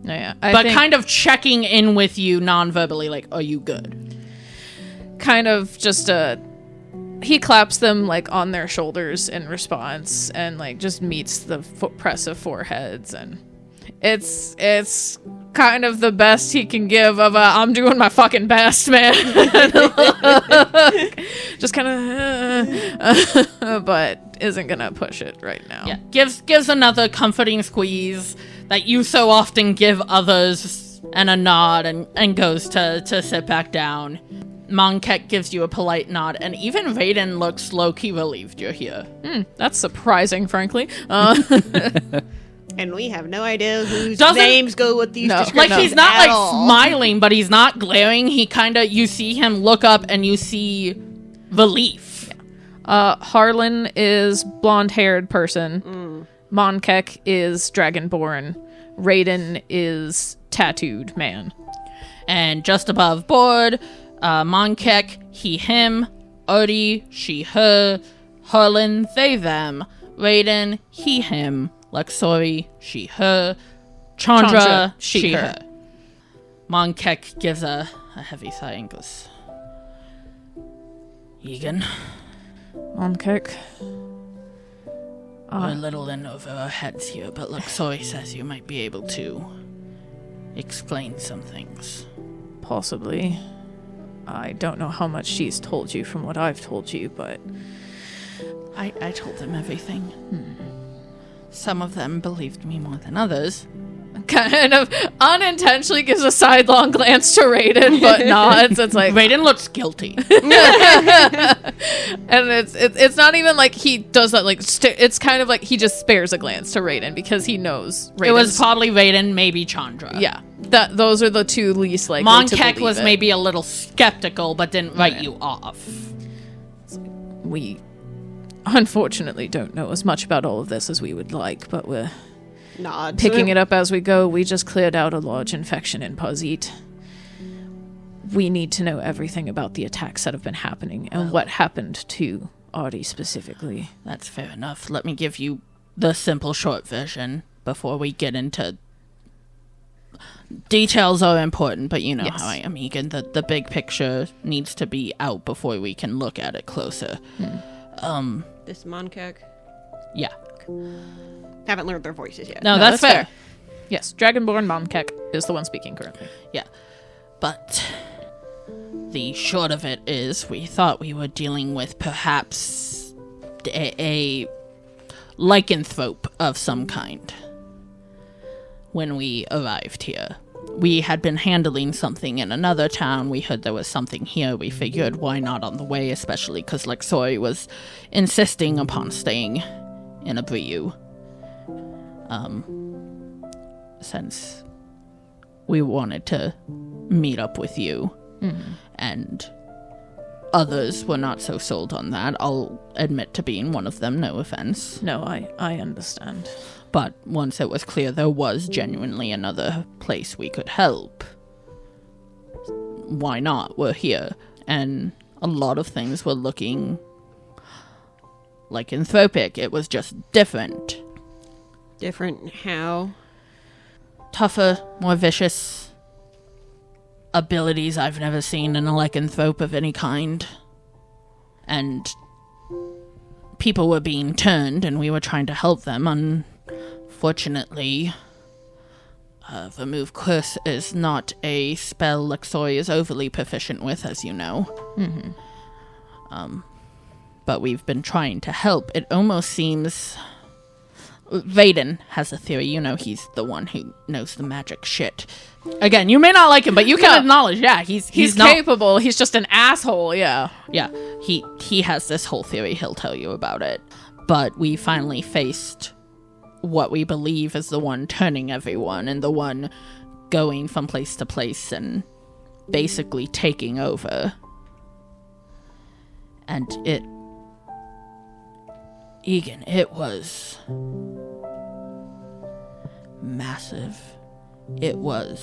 No, yeah. But kind of checking in with you non-verbally, are you good? Kind of just he claps them on their shoulders in response and just meets the press of foreheads, and it's kind of the best he can give of I'm doing my fucking best, man. Just kind of but isn't gonna push it right now. Yeah, gives another comforting squeeze that you so often give others, and a nod, and goes to sit back down. Monkek gives you a polite nod, and even Raiden looks low-key relieved you're here. That's surprising, frankly. And we have no idea whose names go with these descriptions. He's not at all. smiling, but he's not glaring. He you see him look up and you see relief. Harlan is blonde-haired person. Monkek is dragonborn. Raiden is tattooed man. And just above board, Monkek, he, him, Odi, she, her, Harlan, they, them, Raiden, he, him, Luxori, she, her, Chandra, she, her. Monkek gives a heavy sigh and goes, Ygin, Monkek. we're a little in over our heads here, but Luxori says you might be able to explain some things. Possibly. I don't know how much she's told you from what I've told you, but... I told them everything. Some of them believed me more than others. Kind of unintentionally gives a sidelong glance to Raiden, but nods. It's Raiden looks guilty. And it's not even like he does that, like, it's kind of like he just spares a glance to Raiden because he knows Raiden's... It was probably Raiden, maybe Chandra. Yeah. Those are the two least likely to Monkek believe was it. maybe a little skeptical, but didn't write you off. We unfortunately don't know as much about all of this as we would like, but we're picking it up as we go. We just cleared out a large infection in Parzit. We need to know everything about the attacks that have been happening and what happened to Artie specifically. That's fair enough. Let me give you the simple short version before we get into... Details are important, but you know how I am, Ygin. The big picture needs to be out before we can look at it closer. This Monkek. Yeah. Haven't learned their voices yet. No, that's fair. Yes, Dragonborn Monkek is the one speaking currently. Yeah. But the short of it is we thought we were dealing with perhaps a lycanthrope of some kind. When we arrived here, we had been handling something in another town. We heard there was something here. We figured, why not on the way, especially because Lexori was insisting upon staying in Abreu. Since we wanted to meet up with you, and others were not so sold on that. I'll admit to being one of them, no offense. No, I understand. But once it was clear there was genuinely another place we could help, why not? We're here. And a lot of things were looking lycanthropic. It was just different. Different how? Tougher, more vicious. Abilities I've never seen in a lycanthrope of any kind. And people were being turned, and we were trying to help them. Unfortunately, Remove Curse is not a spell Lexoi is overly proficient with, as you know. But we've been trying to help. It almost seems... Raiden has a theory. You know, he's the one who knows the magic shit. Again, you may not like him, but you can acknowledge, yeah, he's not capable. He's just an asshole, yeah. Yeah, he has this whole theory. He'll tell you about it. But we finally faced what we believe is the one turning everyone and the one going from place to place and basically taking over. And Ygin, it was massive. It was...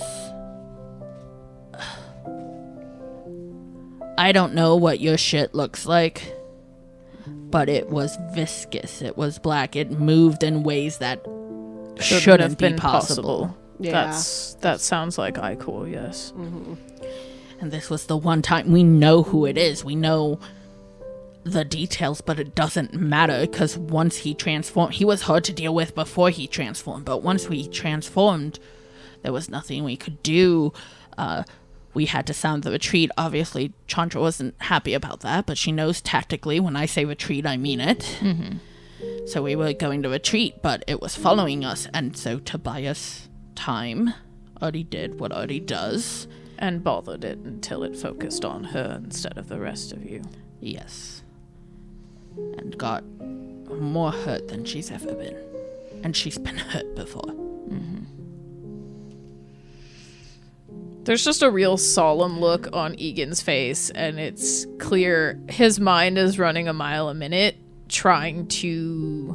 I don't know what your shit looks like, but it was viscous. It was black. It moved in ways that shouldn't have been possible. Yeah. That sounds like Icor, yes. And this was the one time we know who it is. We know the details, but it doesn't matter because once he transformed, he was hard to deal with before he transformed, but once we transformed, there was nothing we could do. We had to sound the retreat. Obviously, Chandra wasn't happy about that, but she knows tactically when I say retreat, I mean it. So we were going to retreat, but it was following us, and so to buy us time, Artie did what Artie does. And bothered it until it focused on her instead of the rest of you. Yes. And got more hurt than she's ever been. And she's been hurt before. There's just a real solemn look on Ygин's face, and it's clear his mind is running a mile a minute, trying to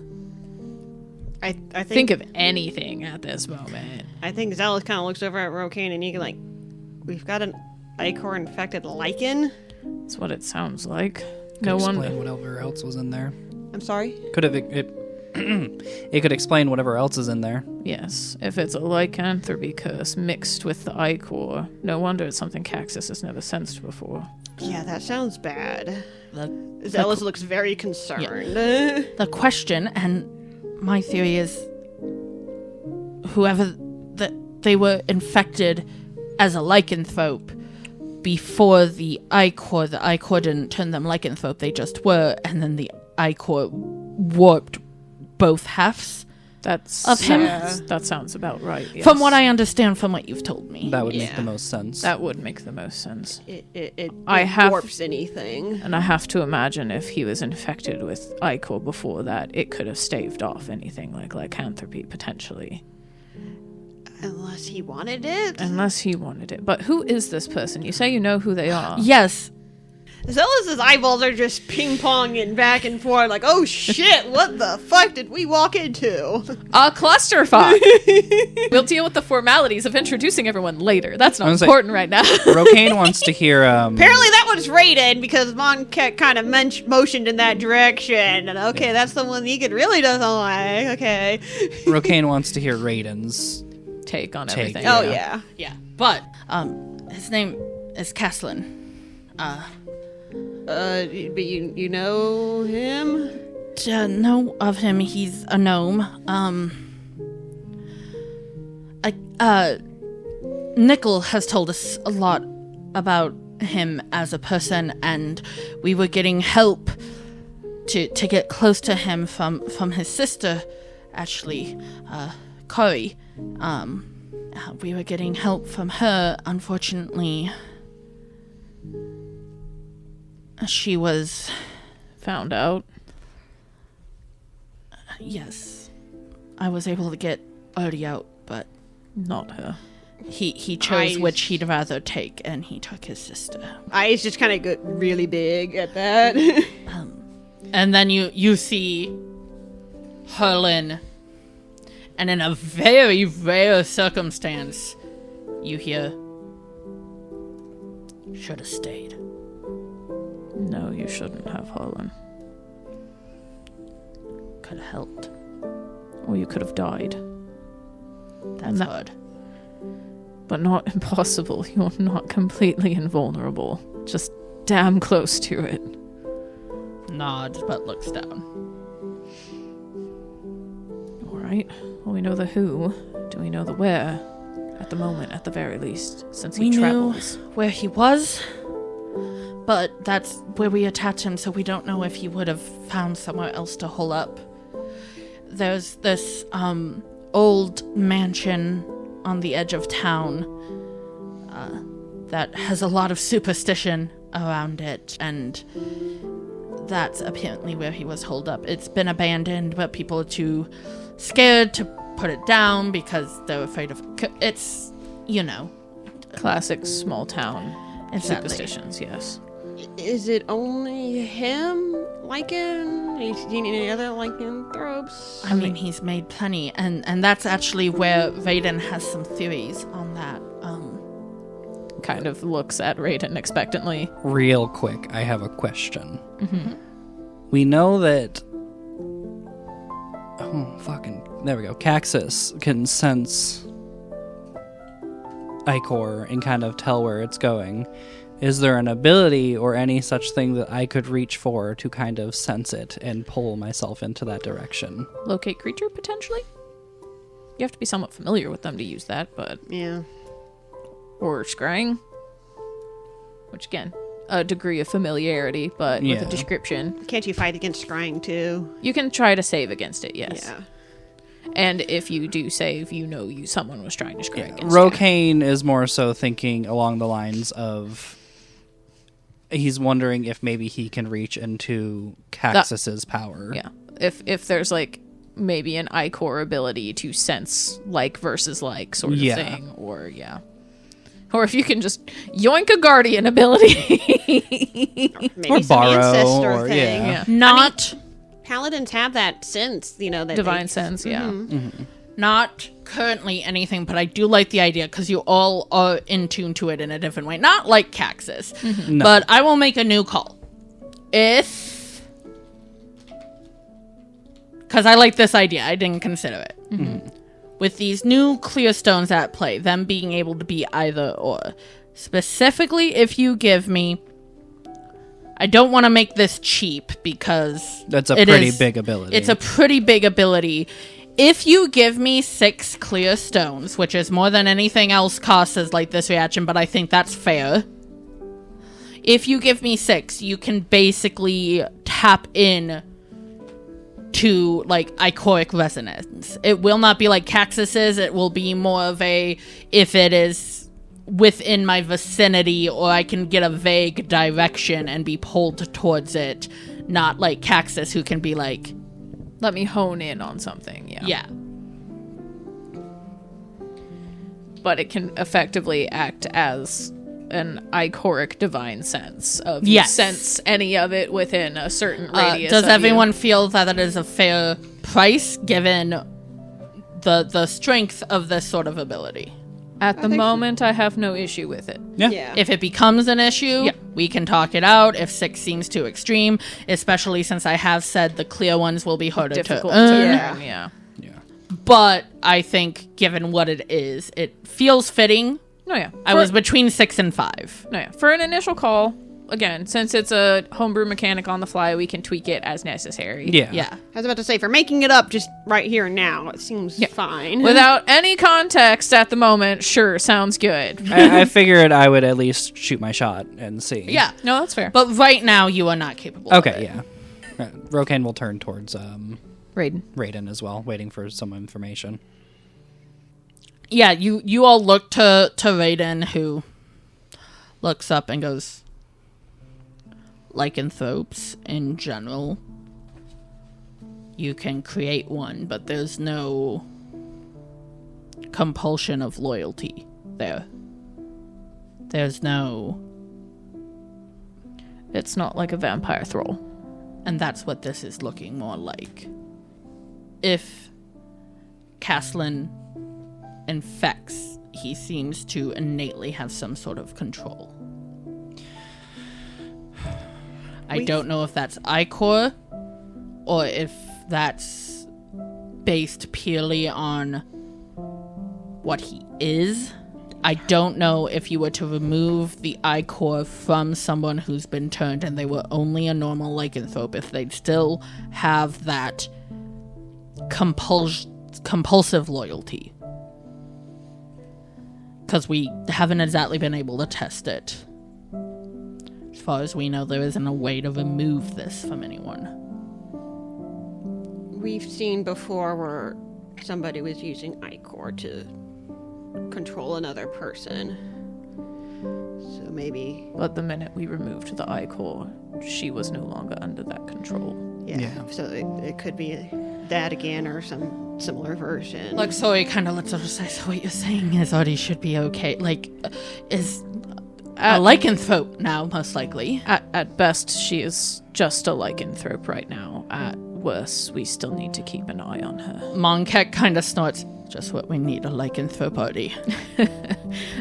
I think of anything at this moment. I think Zealous kind of looks over at Rokane and Ygin like, we've got an Icor infected lichen? That's what it sounds like. Could No explain one. whatever else was in there. I'm sorry? Could have it could explain whatever else is in there. Yes, if it's a lycanthropy curse mixed with the Icor, no wonder it's something Caxus has never sensed before. Yeah, that sounds bad. The Zealous looks very concerned. the question, and my theory is whoever they were infected as a lycanthrope before the Icor didn't turn them lycanthrope, they just were, and then the Icor warped both halves That's Of him? That sounds about right. Yes. From what I understand from what you've told me. That would make Yeah. the most sense. That would make the most sense. It I have- dwarfs anything. And I have to imagine if he was infected with Icor before that, it could have staved off anything like lycanthropy, potentially. Unless he wanted it. Unless he wanted it. But who is this person? You say you know who they are. Yes. Zealous' eyeballs are just ping-ponging back and forth like, oh shit, what the fuck did we walk into? A clusterfuck! We'll deal with the formalities of introducing everyone later. That's not I was like- important right now. Rocaine wants to hear. Apparently that was rated because Monket kind of motioned in that direction. And okay, that's the one Ygin really doesn't like. Okay. Rocaine wants to hear Raiden's. Take on Take, everything. yeah. Oh, yeah. Yeah. But, his name is Caslin. But you know him? To know of him, he's a gnome. Nickel has told us a lot about him as a person, and we were getting help to get close to him from his sister, actually, Corey. We were getting help from her. Unfortunately, she was... Found out. Yes. I was able to get Odie out, but Not her. he chose Eyes. which he'd rather take, and he took his sister. Eyes just kind of get really big at that. And then you see Herlin, and in a very rare circumstance, you hear, should have stayed. No, you shouldn't have, Harlan. Could have helped. Or you could have died. That's No. hard. But not impossible. You're not completely invulnerable. Just damn close to it. Nods, but looks down. Alright. Well, we know the who. Do we know the where? At the moment, at the very least. Since he We knew travels. where he was, but that's where we attach him, so we don't know if he would have found somewhere else to hole up. There's this old mansion on the edge of town that has a lot of superstition around it, and that's apparently where he was holed up. It's been abandoned, but people are too scared to put it down because they're afraid of... It's, you know. Classic small town Exactly. superstitions, yes. Is it only him, Lichen? Have you seen any other lycanthropes? I mean, he's made plenty, and that's actually where Raiden has some theories on that. Kind of looks at Raiden expectantly. Real quick, I have a question. We know that. Oh, fucking. There we go. Caxus can sense Icor and kind of tell where it's going. Is there an ability or any such thing that I could reach for to kind of sense it and pull myself into that direction? Locate creature, potentially? You have to be somewhat familiar with them to use that, but... Yeah. Or scrying. Which, again, a degree of familiarity, but with Yeah. a description. Can't you fight against scrying too? You can try to save against it, yes. Yeah. And if you do save, you know someone was trying to scry against you. Rocaine is more so thinking along the lines of he's wondering if maybe he can reach into Caxus's power. Yeah. If there's, like, maybe an Icor ability to sense like versus like sort of Yeah. thing, or, yeah. Or if you can just yoink a guardian ability. Maybe Or some borrow, ancestor or- thing. yeah. Not Paladins have that sense, you know, that Divine they, sense, yeah. not currently anything, but I do like the idea because you all are in tune to it in a different way. Not like Caxus, No. but I will make a new call. If... Because I like this idea. I didn't consider it. With these new clear stones at play, them being able to be either or. Specifically, if you give me... I don't want to make this cheap because... That's a it pretty is- big ability. It's a pretty big ability. If you give me 6 clear stones, which is more than anything else costs as like this reaction, but I think that's fair. If you give me 6, you can basically tap in to like ichoric resonance. It will not be like Caxus's. It will be more of a, if it is within my vicinity or I can get a vague direction and be pulled towards it, not like Caxus who can be like, let me hone in on something. yeah. But it can effectively act as an ichoric divine sense of Yes. sense any of it within a certain radius. Does of everyone you. feel that it is a fair price given the strength of this sort of ability? At the think so. moment, I have no issue with it. Yeah. If it becomes an issue, Yeah. we can talk it out. If 6 seems too extreme, especially since I have said the clear ones will be harder Difficult to to earn. earn, yeah. But I think, given what it is, it feels fitting. No, yeah. I was between 6 and 5. No, yeah. For an initial call, again, since it's a homebrew mechanic on the fly, we can tweak it as necessary. Yeah. Yeah. I was about to say, for making it up just right here and now, it seems fine. Without any context at the moment, sure, sounds good. I figured I would at least shoot my shot and see. Yeah. No, that's fair. But right now, you are not capable of Okay, it. yeah. Rokan will turn towards Raiden. Raiden as well, waiting for some information. Yeah, you all look to Raiden, who looks up and goes, lycanthropes in general, you can create one, but there's no compulsion of loyalty there. There's no... It's not like a vampire thrall. And that's what this is looking more like. If Caslin infects, he seems to innately have some sort of control. I don't know if that's Ichor or if that's based purely on what he is. I don't know if you were to remove the Ichor from someone who's been turned and they were only a normal lycanthrope, if they'd still have that compulsive loyalty. Because we haven't exactly been able to test it. As far as we know, there isn't a way to remove this from anyone. We've seen before where somebody was using Ichor to control another person. So maybe... But the minute we removed the ichor, she was no longer under that control. Yeah. So it could be that again or some similar version. Like, Sori kind of lets her say, so what you're saying is Artie should be okay. Like, is a lycanthrope now, most likely. At best, she is just a lycanthrope right now. At worst, we still need to keep an eye on her. Monkek kind of snorts, just what we need, a lycanthrope Artie.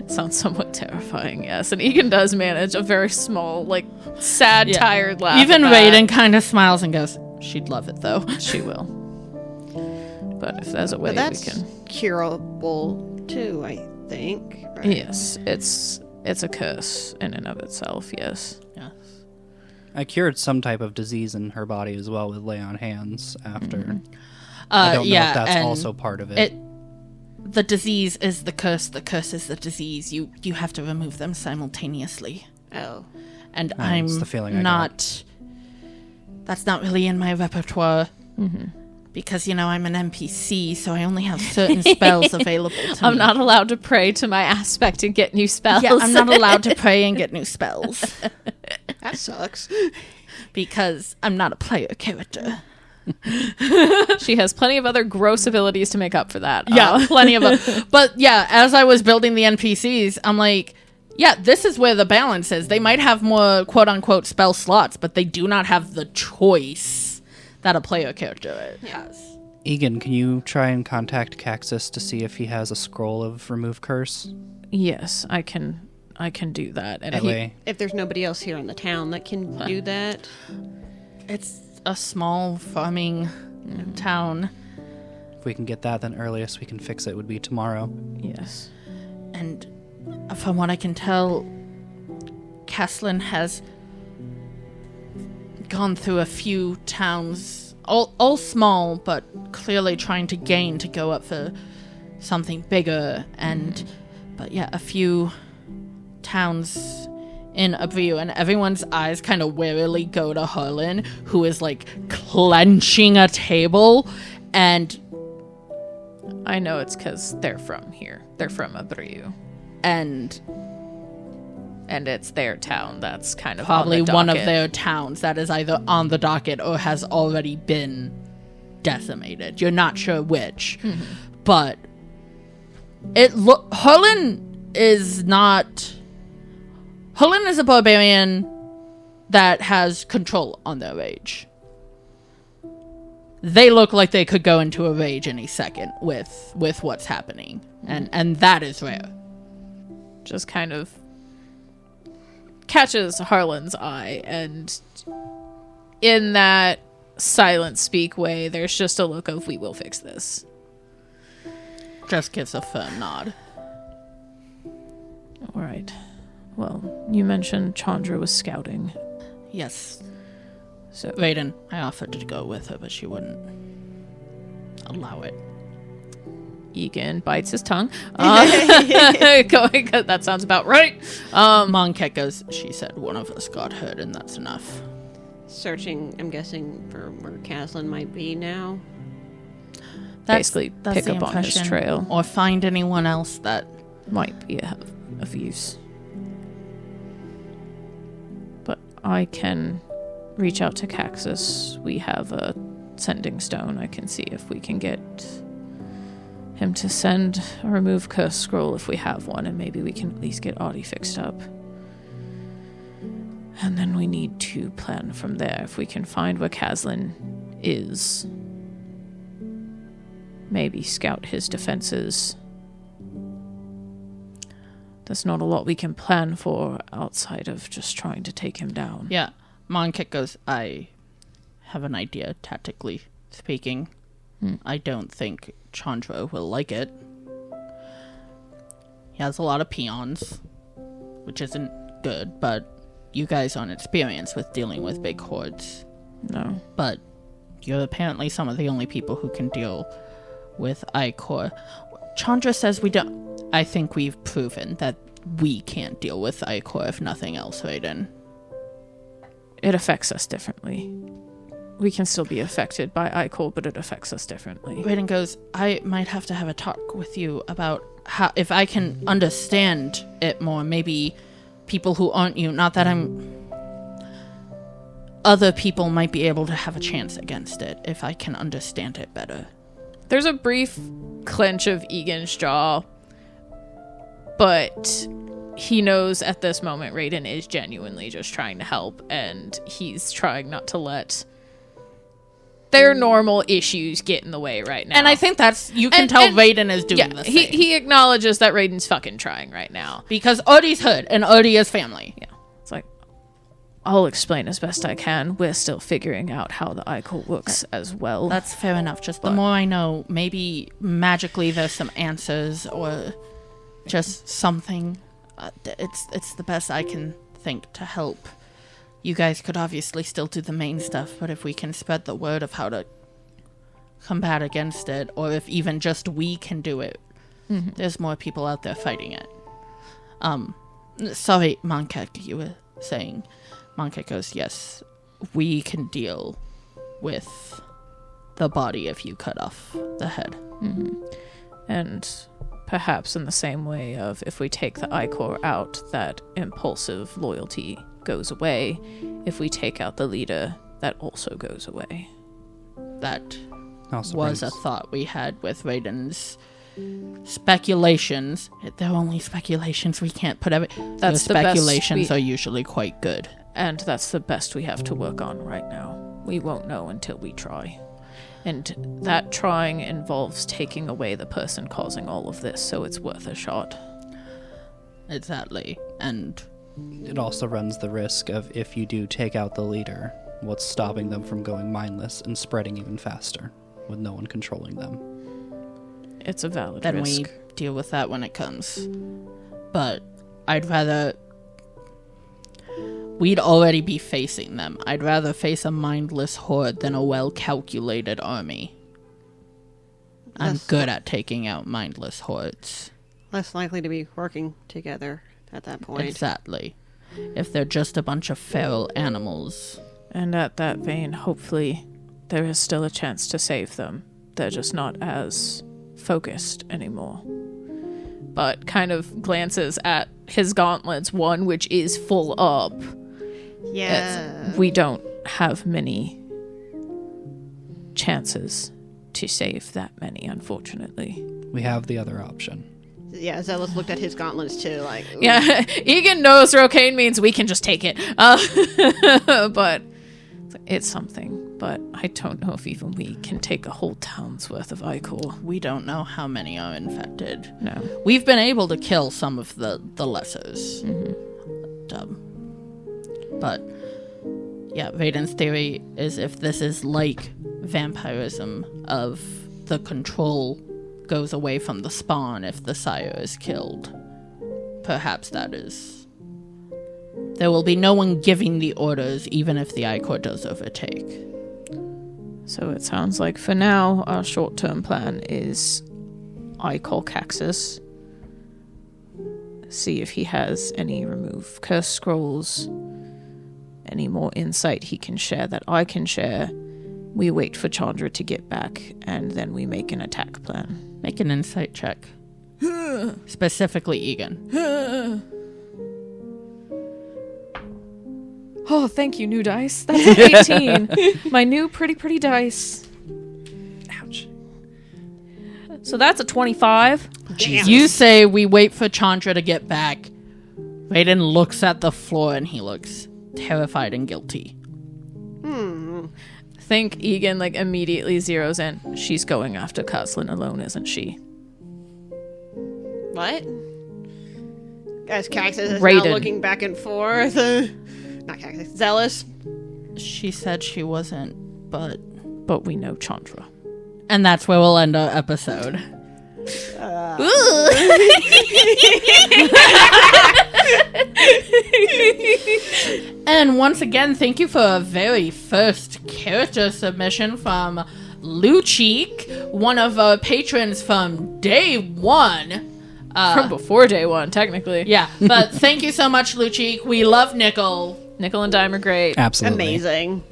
Sounds somewhat terrifying, yes. And Ygin does manage a very small, like, sad, Yeah. tired laugh. Even at that. Raiden kind of smiles and goes, she'd love it, though. She will. But if there's a way but that's we can... curable too, I think. Right? Yes, it's a curse in and of itself, yes. Yes. I cured some type of disease in her body as well with lay on hands after. I don't know if that's and also part of it. The disease is the curse is the disease. You have to remove them simultaneously. Oh. And That's the feeling I not... That's not really in my repertoire. Because, I'm an NPC, so I only have certain spells available to me. I'm not allowed to pray to my aspect and get new spells. Yeah, I'm not allowed to pray and get new spells. That sucks. Because I'm not a player character. She has plenty of other gross abilities to make up for that. Yeah, plenty of them. But yeah, as I was building the NPCs, I'm like, yeah, this is where the balance is. They might have more quote-unquote spell slots, but they do not have the choice that a player character has. Ygin, can you try and contact Caxus to see if he has a scroll of remove curse? Yes, I can do that. And That way, If there's nobody else here in the town that can do that. It's a small farming town, if we can get that, then earliest we can fix it would be tomorrow. yes. and from what I can tell, Caslin has gone through a few towns, all small, but clearly trying to gain to go up for something bigger, but yeah, a few towns in Abreu, and everyone's eyes kind of warily go to Harlan, who is like clenching a table, and I know it's because they're from here. They're from Abreu. and it's their town that's kind of probably on the one of docket. their towns that is either on the docket or has already been decimated. You're not sure which, but Harlan is not. Harlan is a barbarian that has control on their rage. They look like they could go into a rage any second with what's happening, and that is rare. Just kind of catches Harlan's eye, and in that silent speak way, there's just a look of, we will fix this. Just gives a firm nod. All right. Well, you mentioned Chandra was scouting. Yes. So Raiden, I offered to go with her, but she wouldn't allow it. Ygin bites his tongue. That sounds about right. Monket goes, she said one of us got hurt, and that's enough. Searching, I'm guessing, for where Caslin might be now. Basically, pick the up on his impression. trail. Or find anyone else that... Might be of use. But I can reach out to Caxus. We have a sending stone. I can see if we can get him to send a remove curse scroll if we have one, and maybe we can at least get Audie fixed up. And then we need to plan from there. If we can find where Caslin is, maybe scout his defenses. There's not a lot we can plan for outside of just trying to take him down. Yeah. Monket goes, I have an idea, tactically speaking. I don't think Chandra will like it. He has a lot of peons, which isn't good, but you guys aren't experienced with dealing with big hordes. No. But you're apparently some of the only people who can deal with Icor. Chandra says we don't... I think we've proven that we can't deal with Icor, if nothing else, Raiden. It affects us differently. We can still be affected by Icor, but it affects us differently. Raiden goes, I might have to have a talk with you about how, if I can understand it more, maybe people who aren't you, not that other people might be able to have a chance against it, if I can understand it better. There's a brief clench of Egan's jaw, but he knows at this moment Raiden is genuinely just trying to help, and he's trying not to let their normal issues get in the way right now. And I think that's, you can tell Raiden is doing the same. He acknowledges that Raiden's fucking trying right now. Because Odie's hurt, and Odie is family. Yeah. It's like, I'll explain as best I can. We're still figuring out how the Icor works as well. That's fair enough. Just the more I know, maybe magically there's some answers, or just something. It's the best I can think to help. You guys could obviously still do the main stuff, but if we can spread the word of how to combat against it, or if even just we can do it, there's more people out there fighting it. Sorry, Monkek, you were saying. Monkek goes, yes, we can deal with the body if you cut off the head. And perhaps in the same way of, if we take the Icor out, that impulsive loyalty goes away. If we take out the leader, that also goes away. That Also was a brings- thought we had with Raiden's speculations. They're only speculations. We can't put every... That's the the best speculations we- are usually quite good. And that's the best we have to work on right now. We won't know until we try. And that trying involves taking away the person causing all of this, so it's worth a shot. Exactly. And It also runs the risk of, if you do take out the leader, what's stopping them from going mindless and spreading even faster, with no one controlling them. It's a valid then risk. we deal with that when it comes. But I'd rather... We'd already be facing them. I'd rather face a mindless horde than a well-calculated army. I'm That's good at taking out mindless hordes. Less likely to be working together at that point. Exactly. If they're just a bunch of feral animals. And at that vein, hopefully there is still a chance to save them. They're just not as focused anymore. But kind of glances at his gauntlets, one which is full up. Yeah. We don't have many chances to save that many, unfortunately. We have the other option. Yeah, Zealous looked at his gauntlets too, like... Ooh. Yeah, Ygin knows Rocaine means we can just take it. But it's something. But I don't know if even we can take a whole town's worth of Ichor. We don't know how many are infected. No. We've been able to kill some of the lessers. But yeah, Vaiden's theory is if this is like vampirism, of the control goes away from the spawn if the sire is killed. Perhaps that is. There will be no one giving the orders, even if the Ichor does overtake. So it sounds like for now, our short-term plan is I call Caxus, see if he has any remove curse scrolls, any more insight he can share that I can share. We wait for Chandra to get back, and then we make an attack plan. Make an insight check. Specifically Ygin. Oh, thank you, new dice. That's an 18. My new pretty dice. Ouch. So that's a 25. Damn. You say we wait for Chandra to get back. Vaiden looks at the floor and he looks terrified and guilty. I think Ygin like immediately zeroes in. She's going after Caslin alone, isn't she? What? As Caxus is Raiden. now looking back and forth. Not Caxus. Zealous. She said she wasn't, but we know Chandra. and that's where we'll end our episode. And once again, thank you for our very first character submission from Luchik, one of our patrons from day one. From before day one, technically. Yeah, but thank you so much, Luchik. We love Nickel. Nickel and Dime are great. Absolutely. Amazing.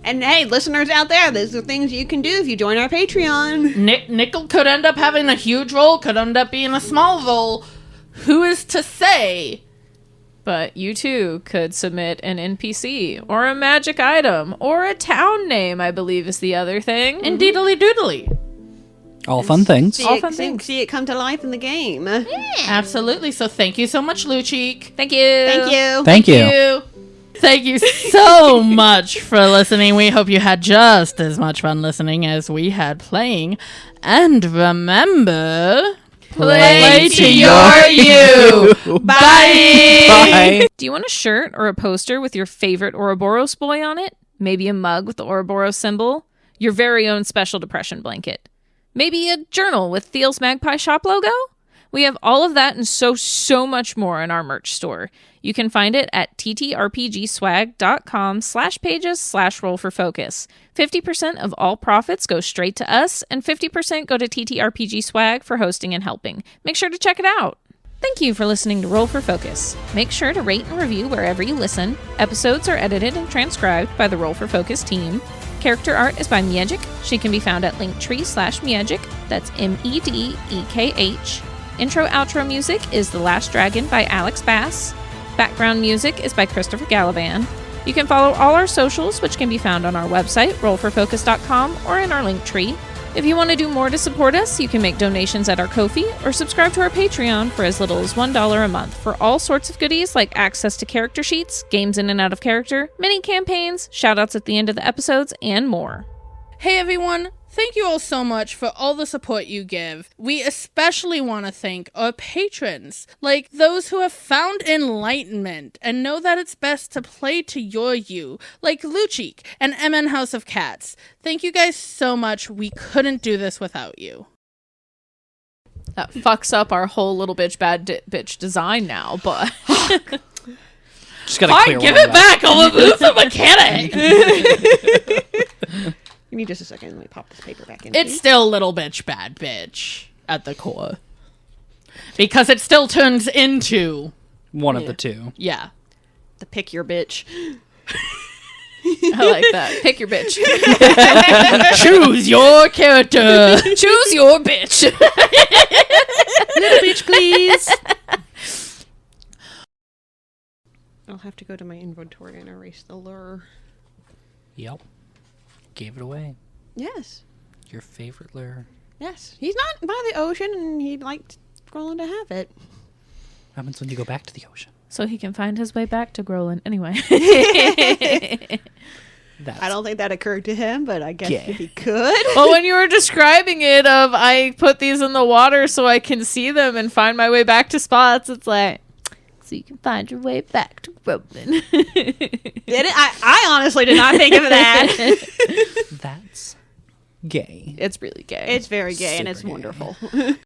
And hey, listeners out there, these are things you can do if you join our Patreon. Nickel could end up having a huge role, could end up being a small role. Who is to say? But you too could submit an NPC or a magic item or a town name, I believe is the other thing. Indeedly doodly. All fun things. All fun things. See it come to life in the game. Absolutely. So thank you so much, Luchik. Thank you. Thank you. Thank you. Thank you so much for listening. We hope you had just as much fun listening as we had playing. And remember, play to your you. Bye. Bye. Do you want a shirt or a poster with your favorite Ouroboros boy on it? Maybe a mug with the Ouroboros symbol? Your very own special depression blanket? Maybe a journal with Thiel's Magpie Shop logo? We have all of that and so much more in our merch store. You can find it at ttrpgswag.com/pages/roll4focus. 50% of all profits go straight to us, and 50% go to TTRPG Swag for hosting and helping. Make sure to check it out. Thank you for listening to Roll for Focus. Make sure to rate and review wherever you listen. Episodes are edited and transcribed by the Roll for Focus team. Character art is by Miedek. She can be found at linktree/Miedek. That's MEDEKH. Intro-outro music is The Last Dragon by Alex Bass. Background music is by Christopher Gallivan. You can follow all our socials, which can be found on our website, rollforfocus.com, or in our link tree. If you want to do more to support us, you can make donations at our Ko-fi or subscribe to our Patreon for as little as $1 a month for all sorts of goodies like access to character sheets, games in and out of character, mini campaigns, shoutouts at the end of the episodes, and more. Hey everyone, thank you all so much for all the support you give. We especially want to thank our patrons, like those who have found enlightenment and know that it's best to play to your you, like Luchik and MN House of Cats. Thank you guys so much. We couldn't do this without you. That fucks up our whole little bitch bad bitch design now, but... Just gotta Fine, clear give one it of back. I'll remove the mechanic. Give me just a second. Let me pop this paper back in. It's still little bitch bad bitch at the core. Because it still turns into... One of the two. Yeah. the pick your bitch. I like that. Pick your bitch. Choose your character. Choose your bitch. Little bitch, please. I'll have to go to my inventory and erase the lure. Yep. Gave it away. Yes. Your favorite lure. Yes. He's not by the ocean, and he'd like Grolin to have it. What happens when you go back to the ocean? So he can find his way back to Grolin. Anyway. I don't think that occurred to him, but I guess Yeah. if he could. Well, when you were describing it of I put these in the water so I can see them and find my way back to spots, it's like, so you can find your way back to Grolin. I honestly did not think of that. That's gay. It's really gay. It's very gay, and it's Super gay. wonderful.